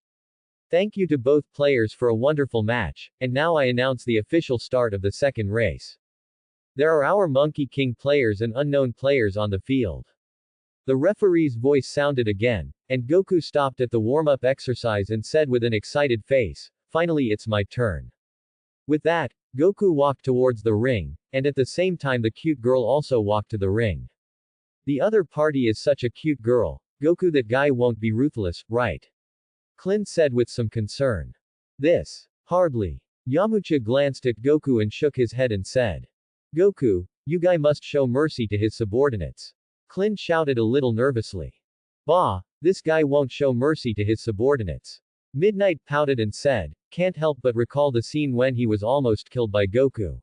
Thank you to both players for a wonderful match, and now I announce the official start of the second race. There are our Monkey King players and unknown players on the field. The referee's voice sounded again, and Goku stopped at the warm-up exercise and said with an excited face, finally it's my turn. With that, Goku walked towards the ring, and at the same time the cute girl also walked to the ring. The other party is such a cute girl. Goku, that guy won't be ruthless, right? Clint said with some concern. This. Hardly. Yamauchi glanced at Goku and shook his head and said. Goku, you guy must show mercy to his subordinates. Clint shouted a little nervously. Bah, this guy won't show mercy to his subordinates. Midnight pouted and said, can't help but recall the scene when he was almost killed by Goku.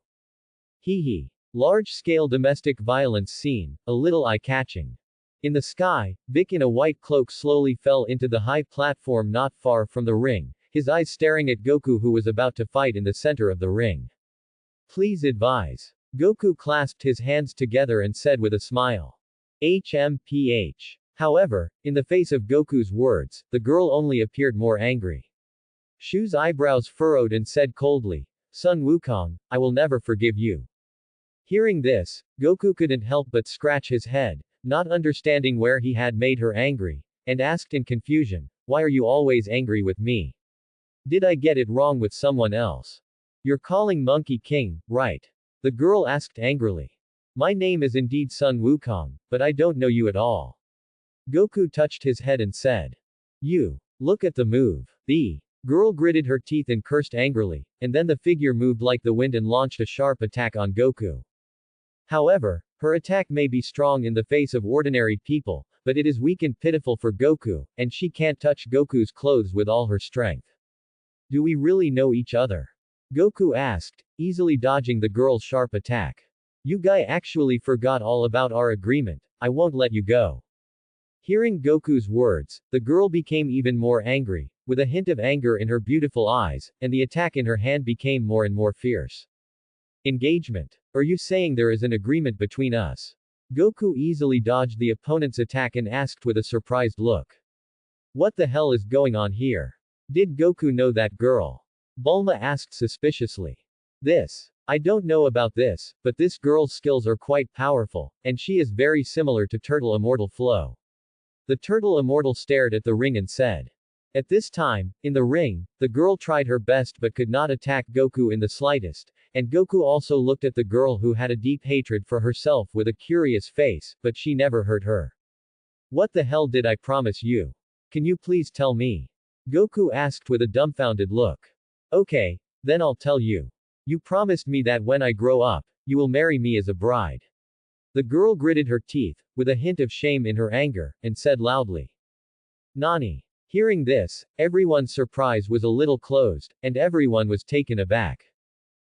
Hee hee. Large-scale domestic violence scene, a little eye-catching. In the sky, Vic in a white cloak slowly fell into the high platform not far from the ring, his eyes staring at Goku who was about to fight in the center of the ring. Please advise. Goku clasped his hands together and said with a smile. HMPH. However, in the face of Goku's words, the girl only appeared more angry. Shu's eyebrows furrowed and said coldly, Sun Wukong, I will never forgive you. Hearing this, Goku couldn't help but scratch his head, not understanding where he had made her angry, and asked in confusion, why are you always angry with me? Did I get it wrong with someone else? You're calling Monkey King, right? The girl asked angrily. My name is indeed Sun Wukong, but I don't know you at all. Goku touched his head and said. You. Look at the move. The girl gritted her teeth and cursed angrily, and then the figure moved like the wind and launched a sharp attack on Goku. However, her attack may be strong in the face of ordinary people, but it is weak and pitiful for Goku, and she can't touch Goku's clothes with all her strength. Do we really know each other? Goku asked, easily dodging the girl's sharp attack. You guy actually forgot all about our agreement, I won't let you go. Hearing Goku's words, the girl became even more angry, with a hint of anger in her beautiful eyes, and the attack in her hand became more and more fierce. Engagement. Are you saying there is an agreement between us? Goku easily dodged the opponent's attack and asked with a surprised look. What the hell is going on here? Did Goku know that girl? Bulma asked suspiciously. I don't know about this, but this girl's skills are quite powerful, and she is very similar to Turtle Immortal Flow. The Turtle Immortal stared at the ring and said. At this time, in the ring, the girl tried her best but could not attack Goku in the slightest, and Goku also looked at the girl who had a deep hatred for herself with a curious face, but she never hurt her. What the hell did I promise you? Can you please tell me? Goku asked with a dumbfounded look. Okay, then I'll tell you. You promised me that when I grow up, you will marry me as a bride. The girl gritted her teeth, with a hint of shame in her anger, and said loudly. Nani? Hearing this, everyone's surprise was a little closed, and everyone was taken aback.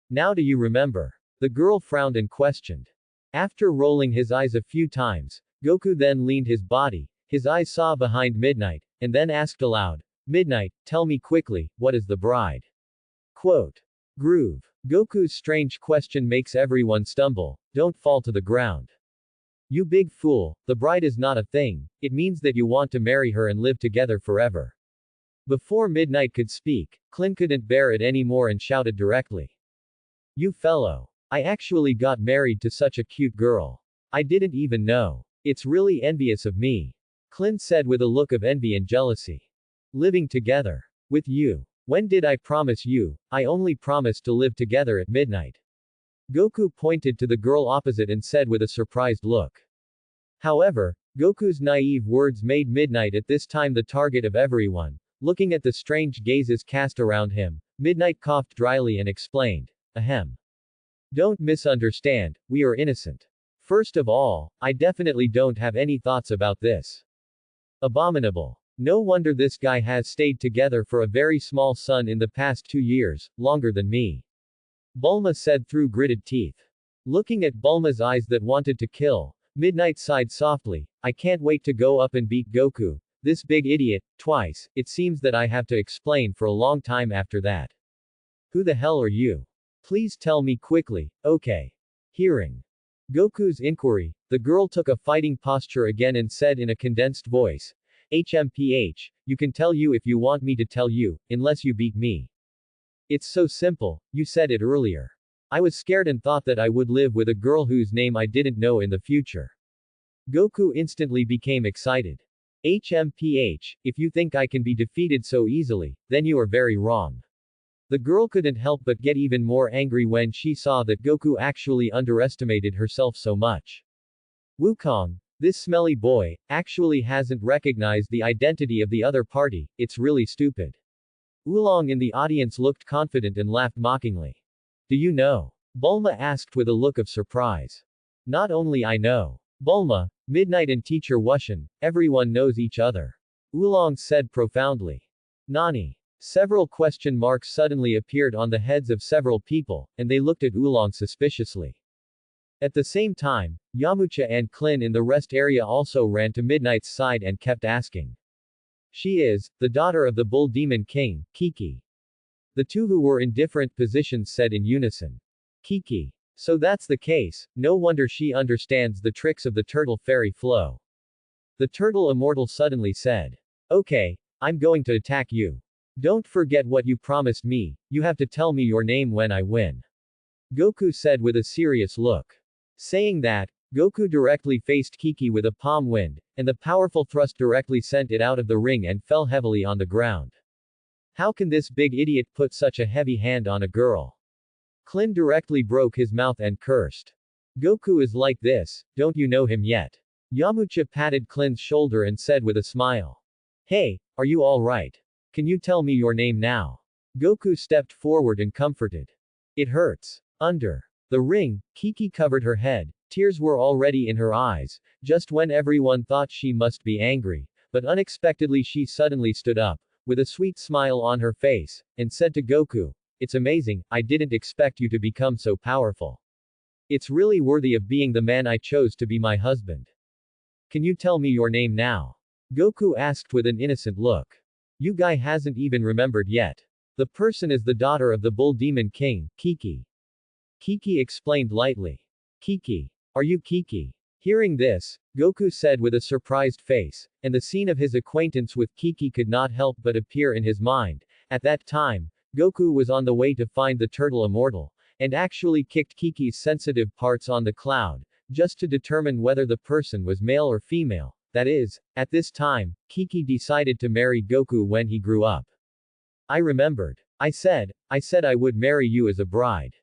Now do you remember? The girl frowned and questioned. After rolling his eyes a few times, Goku then leaned his body, his eyes saw behind Midnight, and then asked aloud, Midnight, tell me quickly, what is the bride? Quote. Groove. Goku's strange question makes everyone stumble, don't fall to the ground. You big fool, the bride is not a thing, it means that you want to marry her and live together forever. Before Midnight could speak, Clint couldn't bear it anymore and shouted directly. You fellow. I actually got married to such a cute girl. I didn't even know. It's really envious of me. Clint said with a look of envy and jealousy. Living together. With you. When did I promise you? I only promised to live together at midnight. Goku pointed to the girl opposite and said with a surprised look. However, Goku's naive words made Midnight at this time the target of everyone. Looking at the strange gazes cast around him, Midnight coughed dryly and explained. Ahem. Don't misunderstand, we are innocent. First of all, I definitely don't have any thoughts about this. Abominable. No wonder this guy has stayed together for a very small son in the past 2 years, longer than me. Bulma said through gritted teeth. Looking at Bulma's eyes that wanted to kill, Midnight sighed softly. I can't wait to go up and beat Goku, this big idiot, twice. It seems that I have to explain for a long time after that. Who the hell are you? Please tell me quickly, okay. Hearing Goku's inquiry, the girl took a fighting posture again and said in a condensed voice, HMPH, you can tell you if you want me to tell you, unless you beat me. It's so simple, you said it earlier. I was scared and thought that I would live with a girl whose name I didn't know in the future. Goku instantly became excited. HMPH, if you think I can be defeated so easily, then you are very wrong. The girl couldn't help but get even more angry when she saw that Goku actually underestimated herself so much. Wukong, this smelly boy, actually hasn't recognized the identity of the other party, it's really stupid. Oolong in the audience looked confident and laughed mockingly. Do you know? Bulma asked with a look of surprise. Not only I know. Bulma, Midnight and Teacher Wushan, everyone knows each other. Oolong said profoundly. Nani? Several question marks suddenly appeared on the heads of several people, and they looked at Oolong suspiciously. At the same time, Yamcha and Klin in the rest area also ran to Midnight's side and kept asking. She is the daughter of the Bull Demon King, Kiki. The two who were in different positions said in unison. Kiki. So that's the case, no wonder she understands the tricks of the turtle fairy flow. The turtle immortal suddenly said. Okay, I'm going to attack you. Don't forget what you promised me, you have to tell me your name when I win. Goku said with a serious look. Saying that, Goku directly faced Kiki with a palm wind, and the powerful thrust directly sent it out of the ring and fell heavily on the ground. How can this big idiot put such a heavy hand on a girl? Klin directly broke his mouth and cursed. Goku is like this, don't you know him yet? Yamcha patted Klin's shoulder and said with a smile. Hey, are you alright? Can you tell me your name now? Goku stepped forward and comforted. It hurts. Under the ring, Kiki covered her head, tears were already in her eyes, just when everyone thought she must be angry, but unexpectedly she suddenly stood up, with a sweet smile on her face, and said to Goku, it's amazing, I didn't expect you to become so powerful. It's really worthy of being the man I chose to be my husband. Can you tell me your name now? Goku asked with an innocent look. You guy hasn't even remembered yet. The person is the daughter of the Bull Demon King, Kiki. Kiki explained lightly. Kiki. Are you Kiki? Hearing this, Goku said with a surprised face, and the scene of his acquaintance with Kiki could not help but appear in his mind. At that time, Goku was on the way to find the turtle immortal, and actually kicked Kiki's sensitive parts on the cloud, just to determine whether the person was male or female. That is, at this time, Kiki decided to marry Goku when he grew up. I remembered. I said I would marry you as a bride.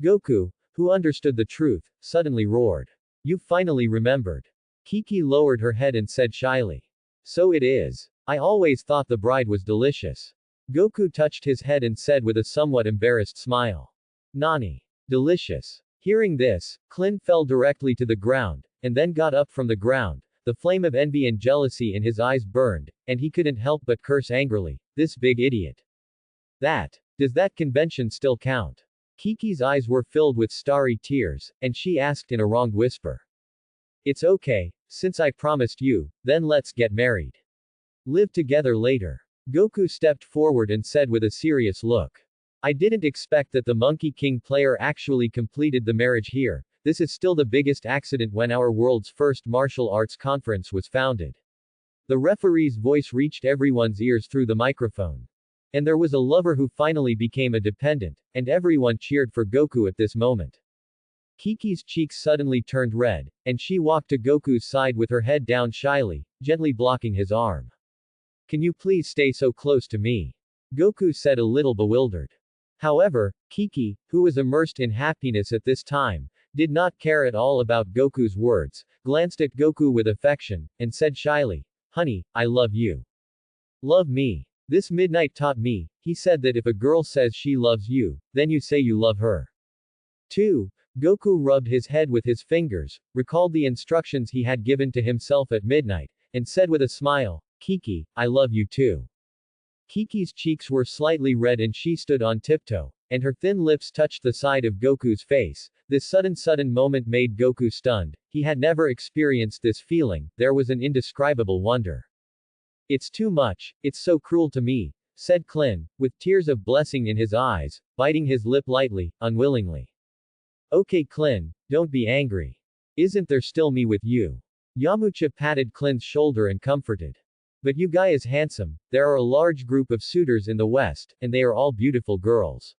Goku, who understood the truth, suddenly roared. You finally remembered. Kiki lowered her head and said shyly. So it is. I always thought the bride was delicious. Goku touched his head and said with a somewhat embarrassed smile. Nani? Delicious. Hearing this, Klin fell directly to the ground, and then got up from the ground. The flame of envy and jealousy in his eyes burned, and he couldn't help but curse angrily. This big idiot. Does that convention still count? Kiki's eyes were filled with starry tears, and she asked in a wronged whisper. It's okay, since I promised you, then let's get married. Live together later. Goku stepped forward and said with a serious look. I didn't expect that the Monkey King player actually completed the marriage here. This is still the biggest accident when our world's first martial arts conference was founded. The referee's voice reached everyone's ears through the microphone. And there was a lover who finally became a dependent, and everyone cheered for Goku at this moment. Kiki's cheeks suddenly turned red, and she walked to Goku's side with her head down shyly, gently blocking his arm. Can you please stay so close to me? Goku said a little bewildered. However, Kiki, who was immersed in happiness at this time, did not care at all about Goku's words, glanced at Goku with affection, and said shyly, "Honey, I love you. Love me. This midnight taught me," he said, "that if a girl says she loves you, then you say you love her too." Goku rubbed his head with his fingers, recalled the instructions he had given to himself at midnight, and said with a smile, "Kiki, I love you too." Kiki's cheeks were slightly red and she stood on tiptoe, and her thin lips touched the side of Goku's face. This sudden moment made Goku stunned. He had never experienced this feeling, there was an indescribable wonder. "It's too much, it's so cruel to me," said Klin, with tears of blessing in his eyes, biting his lip lightly, unwillingly. "Okay Klin, don't be angry. Isn't there still me with you?" Yamcha patted Klin's shoulder and comforted. "But you guy is handsome, there are a large group of suitors in the West, and they are all beautiful girls,"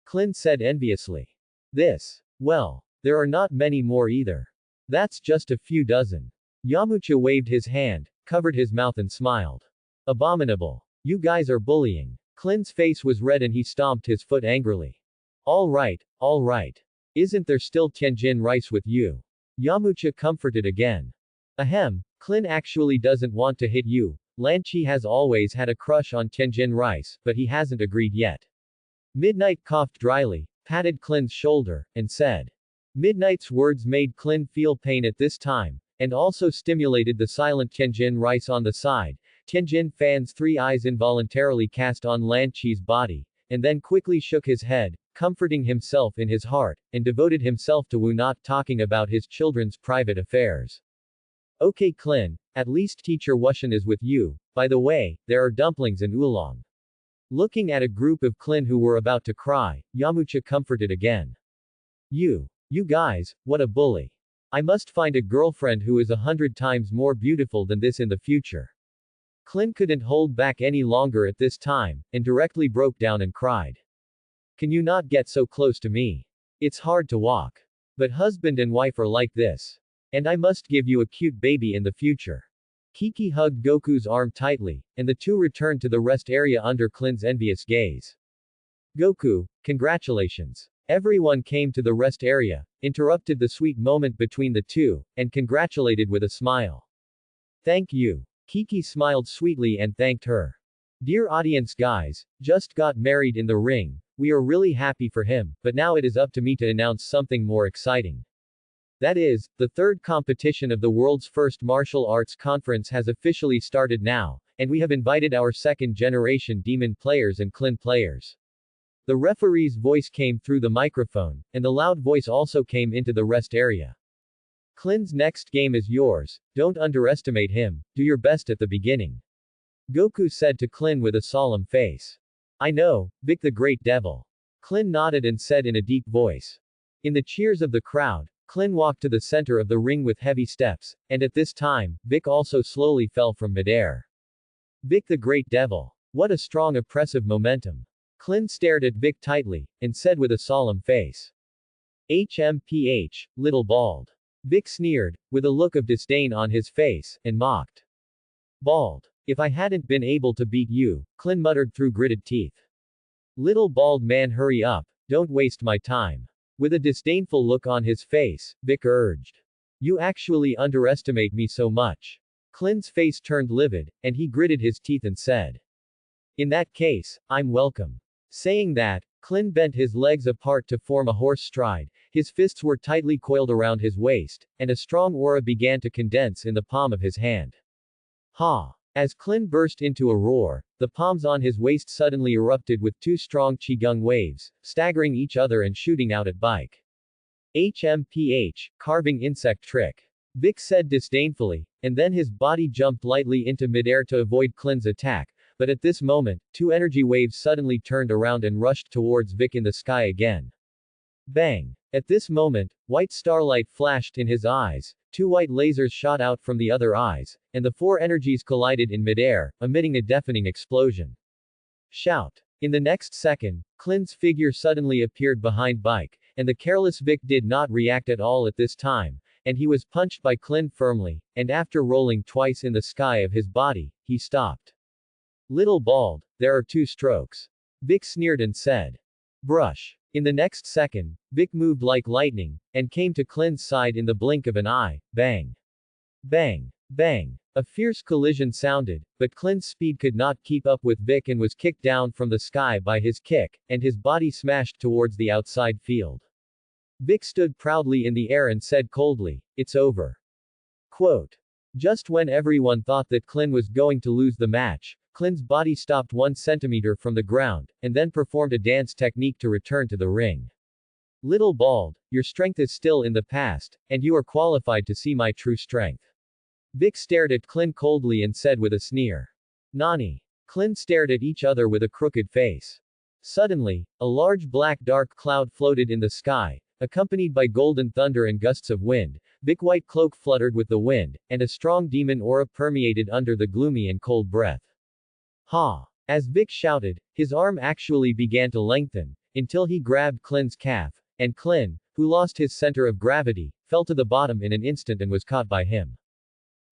Klin said enviously. Well, there are not many more either. That's just a few dozen." Yamcha waved his hand, covered his mouth and smiled. "Abominable. You guys are bullying." Klin's face was red and he stomped his foot angrily. All right. Isn't there still Tianjin rice with you?" Yamcha comforted again. "Ahem, Klin actually doesn't want to hit you. Lan Chi has always had a crush on Tianjin rice, but he hasn't agreed yet." Midnight coughed dryly, patted Klin's shoulder, and said. Midnight's words made Klin feel pain at this time, and also stimulated the silent Tianjin rice on the side. Tianjin Fan's 3 eyes involuntarily cast on Lan Chi's body, and then quickly shook his head, comforting himself in his heart, and devoted himself to Wu, not talking about his children's private affairs. "Okay Klin, at least teacher Wushan is with you. By the way, there are dumplings and oolong." Looking at a group of Klin who were about to cry, Yamcha comforted again. You guys, what a bully. I must find a girlfriend who is 100 times more beautiful than this in the future." Klin couldn't hold back any longer at this time, and directly broke down and cried. "Can you not get so close to me? It's hard to walk. But husband and wife are like this. And I must give you a cute baby in the future." Kiki hugged Goku's arm tightly, and the two returned to the rest area under Klin's envious gaze. "Goku, congratulations." Everyone came to the rest area, interrupted the sweet moment between the two, and congratulated with a smile. "Thank you." Kiki smiled sweetly and thanked her. "Dear audience guys, just got married in the ring. We are really happy for him, but now it is up to me to announce something more exciting. That is, the third competition of the world's first martial arts conference has officially started now, and we have invited our second-generation demon players and Klin players." The referee's voice came through the microphone, and the loud voice also came into the rest area. "Klin's next game is yours, don't underestimate him, do your best at the beginning," Goku said to Klin with a solemn face. "I know, Vic the Great Devil." Klin nodded and said in a deep voice. In the cheers of the crowd, Klin walked to the center of the ring with heavy steps, and at this time, Vic also slowly fell from midair. Vic the Great Devil. What a strong oppressive momentum. Klin stared at Vic tightly, and said with a solemn face. "HMPH, little bald." Vic sneered, with a look of disdain on his face, and mocked. "Bald. If I hadn't been able to beat you," Klin muttered through gritted teeth. "Little bald man, hurry up, don't waste my time." With a disdainful look on his face, Vic urged. "You actually underestimate me so much." Klin's face turned livid, and he gritted his teeth and said. "In that case, I'm welcome." Saying that, Klin bent his legs apart to form a horse stride, his fists were tightly coiled around his waist, and a strong aura began to condense in the palm of his hand. Ha! As Klin burst into a roar, the palms on his waist suddenly erupted with 2 strong qigong waves, staggering each other and shooting out at Bike. "HMPH, carving insect trick." Vic said disdainfully, and then his body jumped lightly into midair to avoid Klin's attack, but at this moment, 2 energy waves suddenly turned around and rushed towards Vic in the sky again. Bang! At this moment, white starlight flashed in his eyes, 2 white lasers shot out from the other eyes, and the 4 energies collided in midair, emitting a deafening explosion. Shout! In the next second, Klin's figure suddenly appeared behind Bike, and the careless Vic did not react at all at this time, and he was punched by Clint firmly, and after rolling twice in the sky of his body, he stopped. Little bald, there are 2 strokes. Vic sneered and said. Brush. In the next second, Vic moved like lightning, and came to Clint's side in the blink of an eye. Bang. Bang. Bang. A fierce collision sounded, but Clint's speed could not keep up with Vic and was kicked down from the sky by his kick, and his body smashed towards the outside field. Vic stood proudly in the air and said coldly, "It's over." Quote. Just when everyone thought that Clint was going to lose the match, Clint's body stopped 1 centimeter from the ground, and then performed a dance technique to return to the ring. Little bald, your strength is still in the past, and you are qualified to see my true strength. Vic stared at Clint coldly and said with a sneer. Nani? Clint stared at each other with a crooked face. Suddenly, a large black dark cloud floated in the sky, accompanied by golden thunder and gusts of wind. Vic white cloak fluttered with the wind, and a strong demon aura permeated under the gloomy and cold breath. Ha! As Vic shouted, his arm actually began to lengthen, until he grabbed Clint's calf, and Clint, who lost his center of gravity, fell to the bottom in an instant and was caught by him.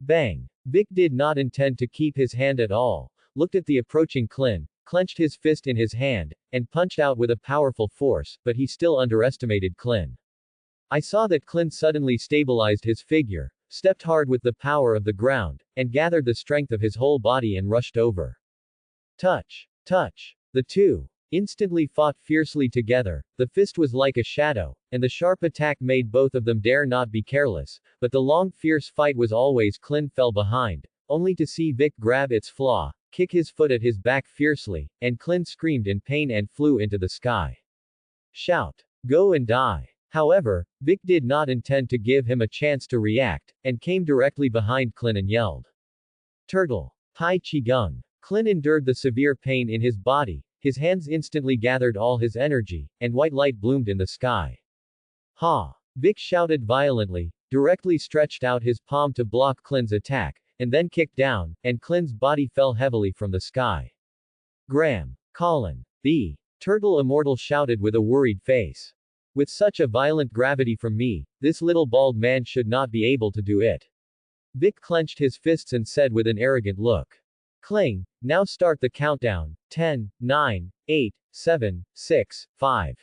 Bang! Vic did not intend to keep his hand at all, looked at the approaching Clint, clenched his fist in his hand, and punched out with a powerful force, but he still underestimated Clint. I saw that Clint suddenly stabilized his figure, stepped hard with the power of the ground, and gathered the strength of his whole body and rushed over. Touch! Touch! The 2 instantly fought fiercely together. The fist was like a shadow, and the sharp attack made both of them dare not be careless, but the long fierce fight was always Clint fell behind, only to see Vic grab its flaw, kick his foot at his back fiercely, and Clint screamed in pain and flew into the sky. Shout! Go and die! However, Vic did not intend to give him a chance to react, and came directly behind Clint and yelled. Turtle! Hai Qigong! Clint endured the severe pain in his body, his hands instantly gathered all his energy, and white light bloomed in the sky. Ha! Vic shouted violently, directly stretched out his palm to block Clint's attack, and then kicked down, and Clint's body fell heavily from the sky. Graham! Colin! The turtle immortal shouted with a worried face. With such a violent gravity from me, this little bald man should not be able to do it. Vic clenched his fists and said with an arrogant look. Cling, now start the countdown. 10, 9, 8, 7, 6, 5.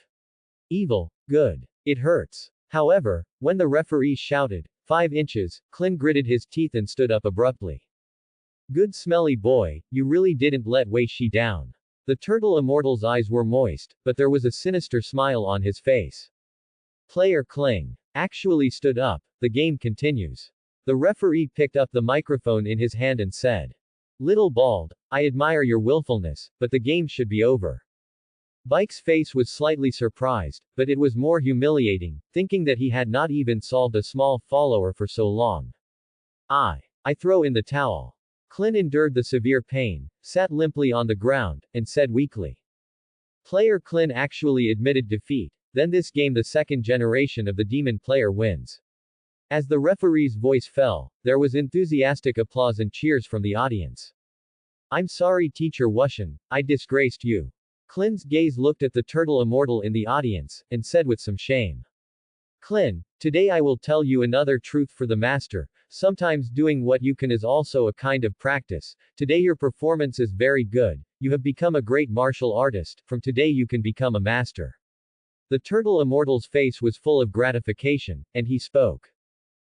Evil, good. It hurts. However, when the referee shouted, 5 inches, Clint gritted his teeth and stood up abruptly. Good smelly boy, you really didn't let Wei Shi down. The turtle immortal's eyes were moist, but there was a sinister smile on his face. Player Kling actually stood up. The game continues. The referee picked up the microphone in his hand and said, Little bald, I admire your willfulness, but the game should be over. Bike's face was slightly surprised, but it was more humiliating, thinking that he had not even solved a small follower for so long. I throw in the towel. Clint endured the severe pain, sat limply on the ground, and said weakly. Player Clint actually admitted defeat, then this game the second generation of the demon player wins. As the referee's voice fell, there was enthusiastic applause and cheers from the audience. I'm sorry Teacher Wushan, I disgraced you. Clint's gaze looked at the turtle immortal in the audience, and said with some shame. Clint, today I will tell you another truth for the master, sometimes doing what you can is also a kind of practice. Today your performance is very good, you have become a great martial artist, from today you can become a master. The turtle immortal's face was full of gratification, and he spoke.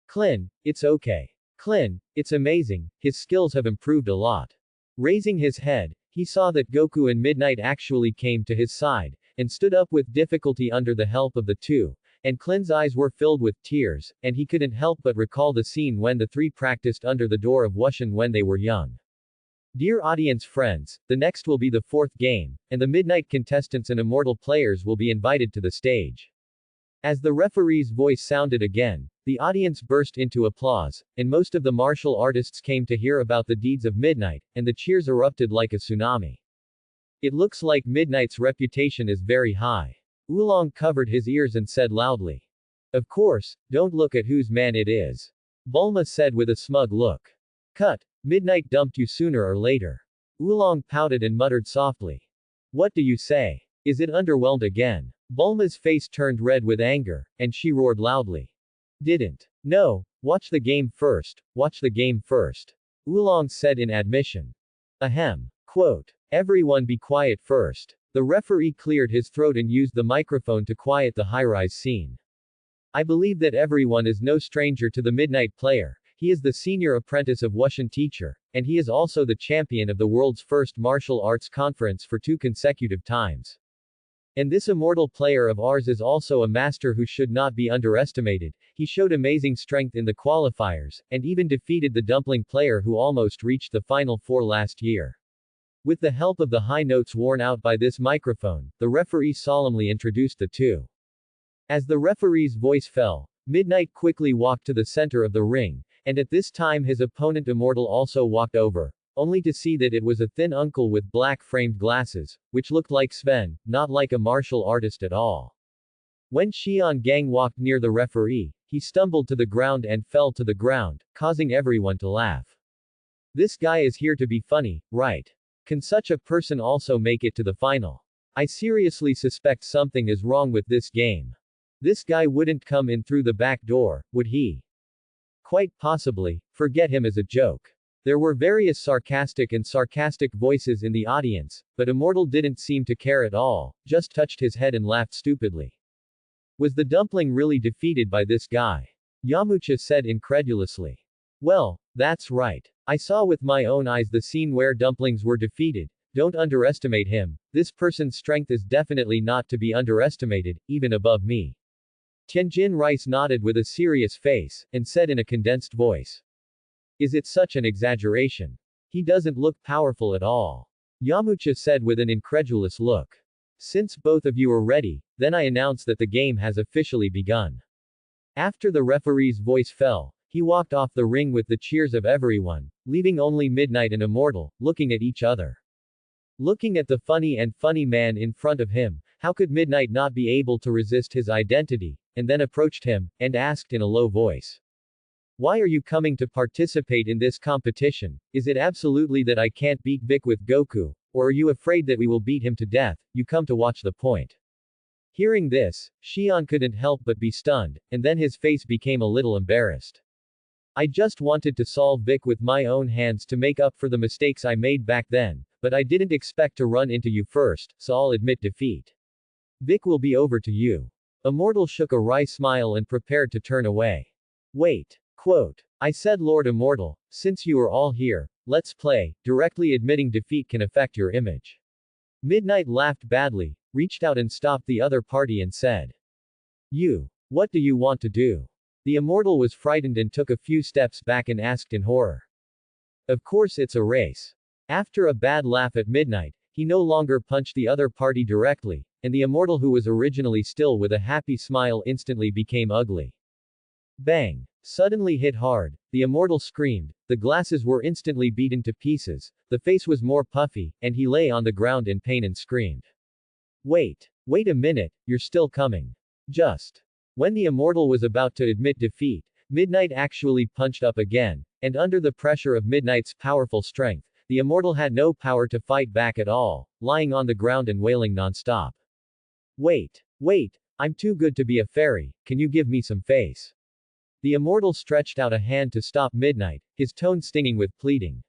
Clint, it's okay. Clint, it's amazing, his skills have improved a lot. Raising his head, he saw that Goku and Midnight actually came to his side, and stood up with difficulty under the help of the 2, and Clint's eyes were filled with tears, and he couldn't help but recall the scene when the 3 practiced under the door of Wushan when they were young. Dear audience friends, the next will be the 4th game, and the Midnight contestants and immortal players will be invited to the stage. As the referee's voice sounded again, the audience burst into applause, and most of the martial artists came to hear about the deeds of Midnight, and the cheers erupted like a tsunami. It looks like Midnight's reputation is very high. Oolong covered his ears and said loudly. Of course, don't look at whose man it is. Bulma said with a smug look. Cut, Midnight dumped you sooner or later. Oolong pouted and muttered softly. What do you say? Is it underwhelmed again? Bulma's face turned red with anger, and she roared loudly. Didn't. No, watch the game first, watch the game first. Oolong said in admission. Ahem. Quote. Everyone be quiet first. The referee cleared his throat and used the microphone to quiet the high-rise scene. I believe that everyone is no stranger to the Midnight Player. He is the senior apprentice of Wushan Teacher, and he is also the champion of the world's first martial arts conference for 2 consecutive times. And this immortal player of ours is also a master who should not be underestimated. He showed amazing strength in the qualifiers, and even defeated the dumpling player who almost reached the Final Four last year. With the help of the high notes worn out by this microphone, the referee solemnly introduced the two. As the referee's voice fell, Midnight quickly walked to the center of the ring, and at this time his opponent Immortal also walked over, only to see that it was a thin uncle with black framed glasses, which looked like Sven, not like a martial artist at all. When Xian Gang walked near the referee, he stumbled to the ground and fell to the ground, causing everyone to laugh. This guy is here to be funny, right? Can such a person also make it to the final? I seriously suspect something is wrong with this game. This guy wouldn't come in through the back door, would he? Quite possibly. Forget him as a joke. There were various sarcastic voices in the audience, but Immortal didn't seem to care at all, just touched his head and laughed stupidly. Was the dumpling really defeated by this guy? Yamauchi said incredulously. Well, that's right. I saw with my own eyes the scene where dumplings were defeated. Don't underestimate him. This person's strength is definitely not to be underestimated, even above me. Tianjin Rice nodded with a serious face, and said in a condensed voice. Is it such an exaggeration? He doesn't look powerful at all. Yamauchi said with an incredulous look. Since both of you are ready, then I announce that the game has officially begun. After the referee's voice fell, he walked off the ring with the cheers of everyone, leaving only Midnight and Immortal, looking at each other. Looking at the funny man in front of him, how could Midnight not be able to resist his identity, and then approached him, and asked in a low voice. Why are you coming to participate in this competition? Is it absolutely that I can't beat Vic with Goku, or are you afraid that we will beat him to death? You come to watch the point. Hearing this, Xian couldn't help but be stunned, and then his face became a little embarrassed. I just wanted to solve Vic with my own hands to make up for the mistakes I made back then, but I didn't expect to run into you first, so I'll admit defeat. Vic will be over to you. Immortal shook a wry smile and prepared to turn away. Wait. Quote. I said Lord Immortal, since you are all here, let's play. Directly admitting defeat can affect your image. Midnight laughed badly, reached out and stopped the other party and said. You. What do you want to do? The Immortal was frightened and took a few steps back and asked in horror. Of course it's a race. After a bad laugh at Midnight, he no longer punched the other party directly, and the Immortal who was originally still with a happy smile instantly became ugly. Bang! Suddenly hit hard, the Immortal screamed, the glasses were instantly beaten to pieces, the face was more puffy, and he lay on the ground in pain and screamed. Wait a minute, you're still coming. Just. When the Immortal was about to admit defeat, Midnight actually punched up again, and under the pressure of Midnight's powerful strength, the Immortal had no power to fight back at all, lying on the ground and wailing non-stop. Wait, I'm too good to be a fairy, can you give me some face? The Immortal stretched out a hand to stop Midnight, his tone stinging with pleading.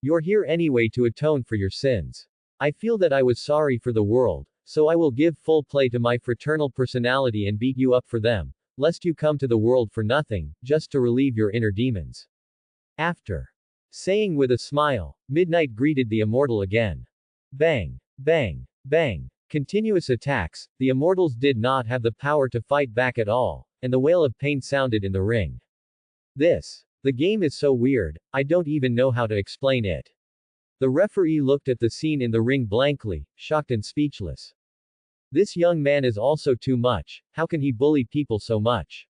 You're here anyway to atone for your sins. I feel that I was sorry for the world, so I will give full play to my fraternal personality and beat you up for them, lest you come to the world for nothing, just to relieve your inner demons. After saying with a smile, Midnight greeted the Immortal again. Bang, bang, bang. Continuous attacks, the Immortals did not have the power to fight back at all, and the wail of pain sounded in the ring. The game is so weird, I don't even know how to explain it. The referee looked at the scene in the ring blankly, shocked and speechless. This young man is also too much, how can he bully people so much?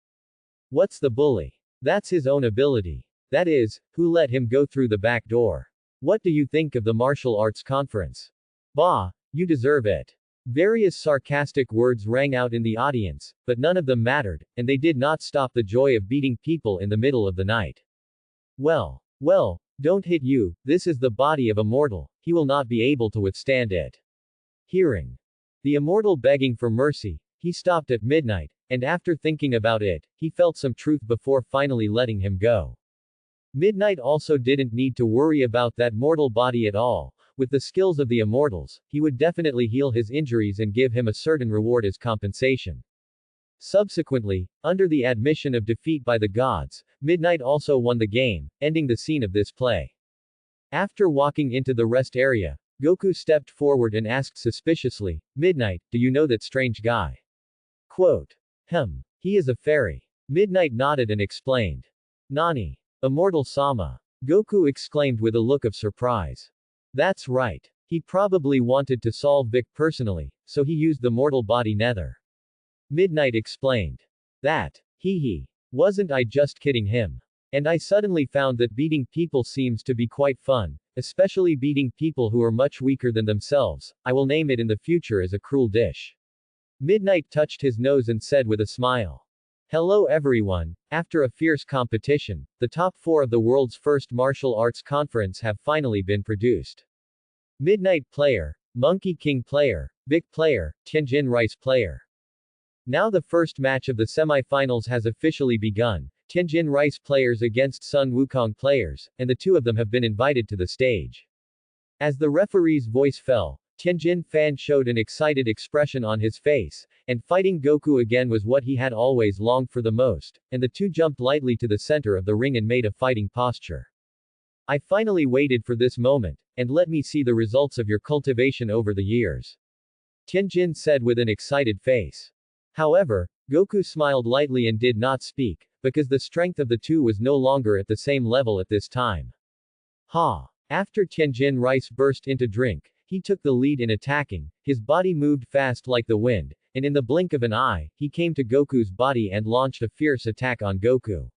What's the bully? That's his own ability. That is, who let him go through the back door? What do you think of the martial arts conference? Bah, you deserve it. Various sarcastic words rang out in the audience, but none of them mattered, and they did not stop the joy of beating people in the middle of the night. Well, don't hit you, this is the body of Immortal, he will not be able to withstand it. Hearing The immortal begging for mercy, he stopped at midnight, and after thinking about it, he felt some truth before finally letting him go. Midnight also didn't need to worry about that mortal body at all. With the skills of the immortals, he would definitely heal his injuries and give him a certain reward as compensation. Subsequently, under the admission of defeat by the gods, Midnight also won the game, ending the scene of this play. After walking into the rest area, Goku stepped forward and asked suspiciously, "Midnight, do you know that strange guy?" Quote. He is a fairy. Midnight nodded and explained. Nani? Immortal Sama. Goku exclaimed with a look of surprise. That's right. He probably wanted to solve Vic personally, so he used the mortal body nether. Midnight explained. That. Wasn't I just kidding him? And I suddenly found that beating people seems to be quite fun, especially beating people who are much weaker than themselves. I will name it in the future as a cruel dish. Midnight touched his nose and said with a smile. Hello everyone. After a fierce competition, the top 4 of the world's first martial arts conference have finally been produced. Midnight player, Monkey King player, Vic player, Tianjin Rice player. Now the first match of the semi-finals has officially begun, Tianjin Rice players against Sun Wukong players, and the two of them have been invited to the stage. As the referee's voice fell, Tianjin Fan showed an excited expression on his face, and fighting Goku again was what he had always longed for the most, and the two jumped lightly to the center of the ring and made a fighting posture. I finally waited for this moment, and let me see the results of your cultivation over the years. Tianjin said with an excited face. However, Goku smiled lightly and did not speak, because the strength of the two was no longer at the same level at this time. After Tianjin Rice burst into drink, he took the lead in attacking, his body moved fast like the wind, and in the blink of an eye, he came to Goku's body and launched a fierce attack on Goku.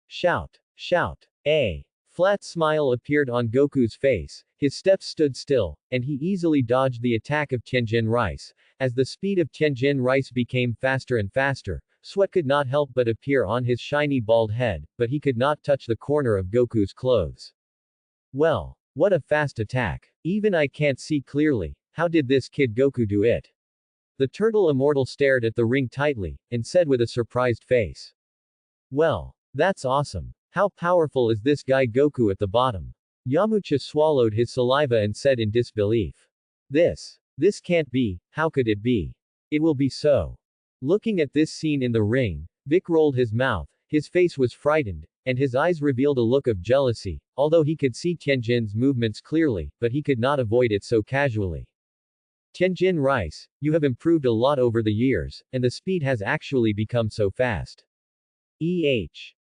Shout! Shout! A flat smile appeared on Goku's face, his steps stood still, and he easily dodged the attack of Tianjin Rice. As the speed of Tianjin Rice became faster and faster, sweat could not help but appear on his shiny bald head, but he could not touch the corner of Goku's clothes. Well, what a fast attack. Even I can't see clearly. How did this kid Goku do it? The turtle immortal stared at the ring tightly, and said with a surprised face. Well, that's awesome. How powerful is this guy Goku at the bottom? Yamcha swallowed his saliva and said in disbelief. This can't be, how could it be? It will be so. Looking at this scene in the ring, Vic rolled his mouth, his face was frightened, and his eyes revealed a look of jealousy, although he could see Tianjin's movements clearly, but he could not avoid it so casually. Tianjin Rice, you have improved a lot over the years, and the speed has actually become so fast.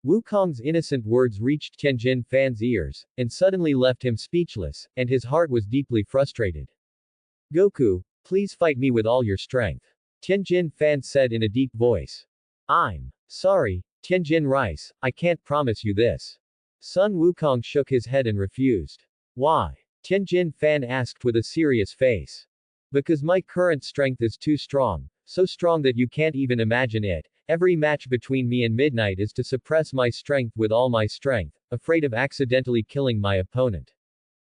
Wukong's innocent words reached Tianjin Fan's ears, and suddenly left him speechless, and his heart was deeply frustrated. Goku, please fight me with all your strength. Tianjin Fan said in a deep voice. I'm sorry, Tianjin Rice, I can't promise you this. Sun Wukong shook his head and refused. Why? Tianjin Fan asked with a serious face. Because my current strength is too strong, so strong that you can't even imagine it. Every match between me and Midnight is to suppress my strength with all my strength, afraid of accidentally killing my opponent.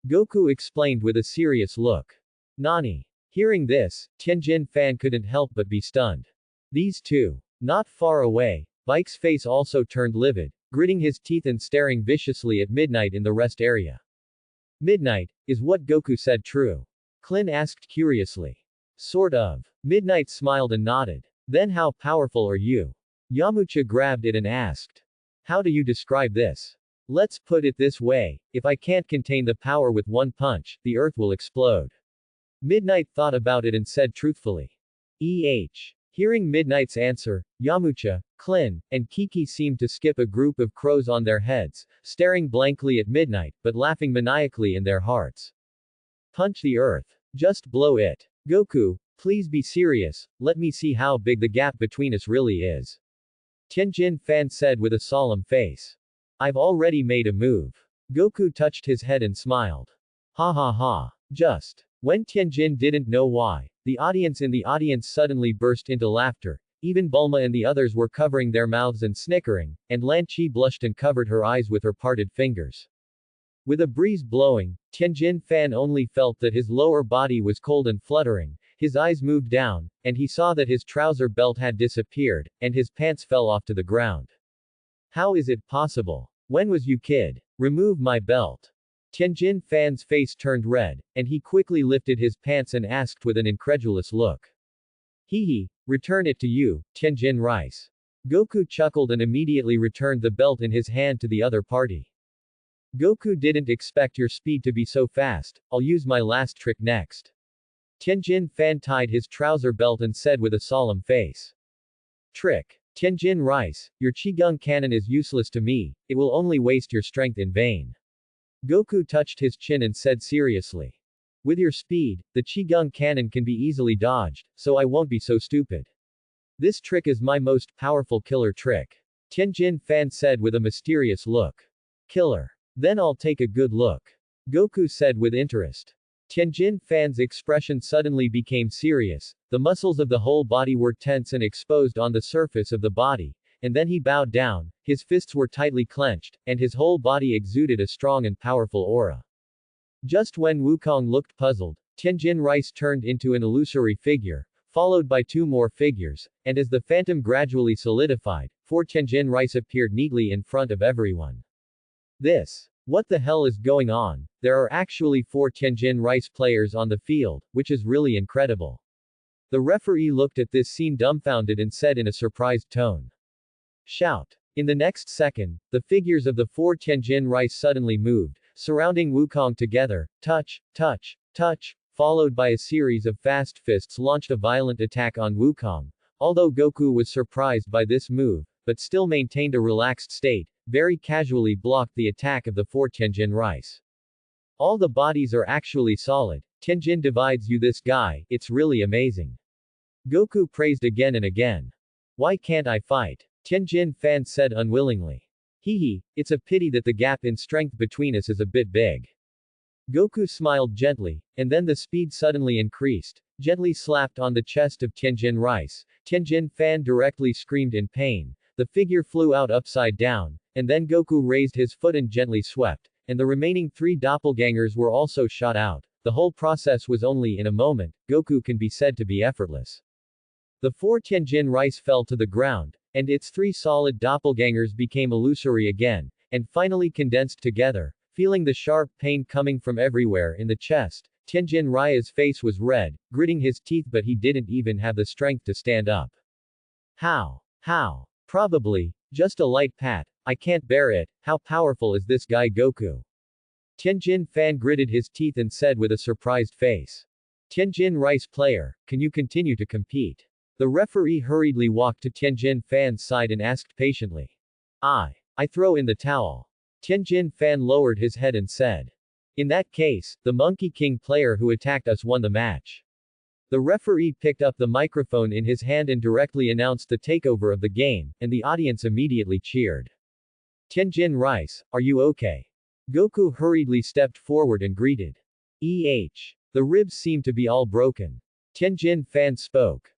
Goku explained with a serious look. Nani? Hearing this, Tianjin Fan couldn't help but be stunned. These two. Not far away, Bike's face also turned livid, gritting his teeth and staring viciously at Midnight in the rest area. Midnight, is what Goku said true? Klin asked curiously. Sort of. Midnight smiled and nodded. Then how powerful are you? Yamcha grabbed it and asked. How do you describe this? Let's put it this way, if I can't contain the power with one punch, the earth will explode. Midnight thought about it and said truthfully. Hearing Midnight's answer, Yamcha, Klin, and Kiki seemed to skip a group of crows on their heads, staring blankly at Midnight, but laughing maniacally in their hearts. Punch the earth. Just blow it. Goku, please be serious, let me see how big the gap between us really is. Tianjin Fan said with a solemn face. I've already made a move. Goku touched his head and smiled. Ha ha ha. Just. When Tianjin didn't know why, the audience in the audience suddenly burst into laughter, even Bulma and the others were covering their mouths and snickering, and Lan Chi blushed and covered her eyes with her parted fingers. With a breeze blowing, Tianjin Fan only felt that his lower body was cold and fluttering, His eyes moved down, and he saw that his trouser belt had disappeared, and his pants fell off to the ground. How is it possible? When was you kid? Remove my belt. Tianjin Fan's face turned red, and he quickly lifted his pants and asked with an incredulous look. Hee, return it to you, Tianjin Rice. Goku chuckled and immediately returned the belt in his hand to the other party. Goku didn't expect your speed to be so fast, I'll use my last trick next. Tianjin Fan tied his trouser belt and said with a solemn face. Trick. Tianjin Rice, your Qigong cannon is useless to me, it will only waste your strength in vain. Goku touched his chin and said seriously. With your speed, the Qigong cannon can be easily dodged, so I won't be so stupid. This trick is my most powerful killer trick. Tianjin Fan said with a mysterious look. Killer. Then I'll take a good look. Goku said with interest. Tianjin Fan's expression suddenly became serious, the muscles of the whole body were tense and exposed on the surface of the body, and then he bowed down, his fists were tightly clenched, and his whole body exuded a strong and powerful aura. Just when Wukong looked puzzled, Tianjin Rice turned into an illusory figure, followed by two more figures, and as the phantom gradually solidified, 4 Tianjin Rice appeared neatly in front of everyone. What the hell is going on? There are actually 4 Tianjin Rice players on the field, which is really incredible. The referee looked at this scene dumbfounded and said in a surprised tone. Shout. In the next second, the figures of the 4 Tianjin Rice suddenly moved, surrounding Wukong together, touch, touch, touch, followed by a series of fast fists launched a violent attack on Wukong. Although Goku was surprised by this move, but still maintained a relaxed state, very casually blocked the attack of the 4 Tianjin Rice. All the bodies are actually solid. Tianjin divides you this guy, it's really amazing. Goku praised again and again. Why can't I fight? Tianjin Fan said unwillingly. Hee, it's a pity that the gap in strength between us is a bit big. Goku smiled gently, and then the speed suddenly increased, gently slapped on the chest of Tianjin Rice. Tianjin Fan directly screamed in pain. The figure flew out upside down, and then Goku raised his foot and gently swept, and the remaining 3 doppelgangers were also shot out. The whole process was only in a moment. Goku can be said to be effortless. The 4 Tianjin Rice fell to the ground, and its 3 solid doppelgangers became illusory again, and finally condensed together. Feeling the sharp pain coming from everywhere in the chest, Tianjin Rice's face was red, gritting his teeth, but he didn't even have the strength to stand up. How? Probably, just a light pat. I can't bear it. How powerful is this guy Goku? Tianjin Fan gritted his teeth and said with a surprised face. Tianjin Rice player, can you continue to compete? The referee hurriedly walked to Tianjin Fan's side and asked patiently. I throw in the towel. Tianjin Fan lowered his head and said. In that case, the Monkey King player who attacked us won the match. The referee picked up the microphone in his hand and directly announced the takeover of the game, and the audience immediately cheered. Tianjin Rice, are you okay? Goku hurriedly stepped forward and greeted. The ribs seem to be all broken. Tianjin Fan spoke.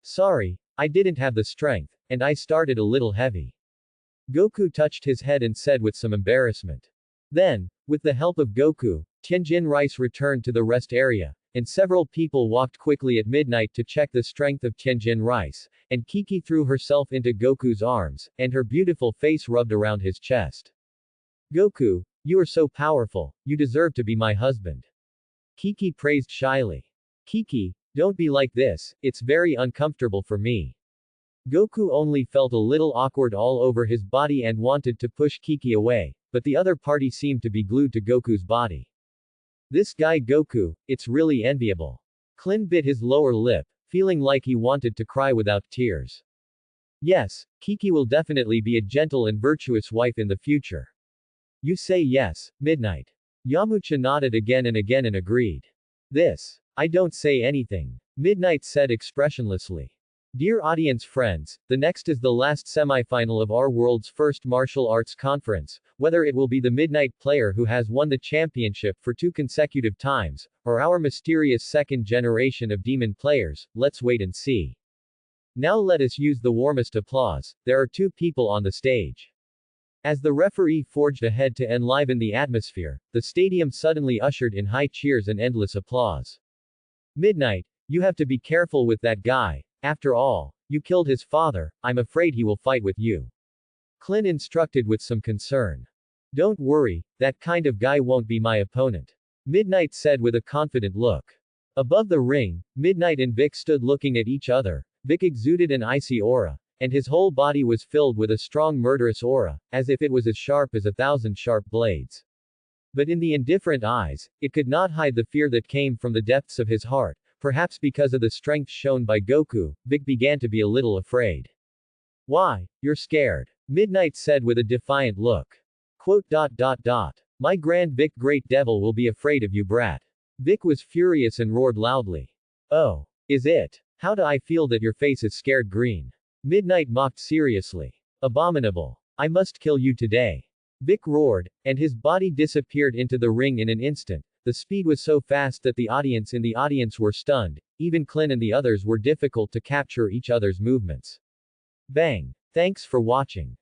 Sorry, I didn't have the strength, and I started a little heavy. Goku touched his head and said with some embarrassment. Then, with the help of Goku, Tianjin Rice returned to the rest area, and several people walked quickly at midnight to check the strength of Tianjin Rice, and Kiki threw herself into Goku's arms, and her beautiful face rubbed around his chest. Goku, you are so powerful, you deserve to be my husband. Kiki praised shyly. Kiki, don't be like this, it's very uncomfortable for me. Goku only felt a little awkward all over his body and wanted to push Kiki away, but the other party seemed to be glued to Goku's body. This guy Goku, it's really enviable. Klin bit his lower lip, feeling like he wanted to cry without tears. Yes, Kiki will definitely be a gentle and virtuous wife in the future. You say yes, Midnight. Yamcha nodded again and again and agreed. I don't say anything. Midnight said expressionlessly. Dear audience friends, the next is the last semi-final of our world's first martial arts conference. Whether it will be the Midnight player who has won the championship for 2 consecutive times, or our mysterious second generation of demon players, let's wait and see. Now let us use the warmest applause. There are 2 people on the stage. As the referee forged ahead to enliven the atmosphere, the stadium suddenly ushered in high cheers and endless applause. Midnight, You have to be careful with that guy. After all, you killed his father, I'm afraid he will fight with you. Clint instructed with some concern. Don't worry, that kind of guy won't be my opponent. Midnight said with a confident look. Above the ring, Midnight and Vic stood looking at each other. Vic exuded an icy aura, and his whole body was filled with a strong murderous aura, as if it was as sharp as 1,000 sharp blades. But in the indifferent eyes, it could not hide the fear that came from the depths of his heart. Perhaps because of the strength shown by Goku, Vic began to be a little afraid. Why, you're scared? Midnight said with a defiant look. Quote. My grand Vic Great Devil will be afraid of you, brat. Vic was furious and roared loudly. Oh. Is it? How do I feel that your face is scared green? Midnight mocked seriously. Abominable. I must kill you today. Vic roared, and his body disappeared into the ring in an instant. The speed was so fast that the audience in the audience were stunned. Even Clint and the others were difficult to capture each other's movements. Bang. Thanks for watching.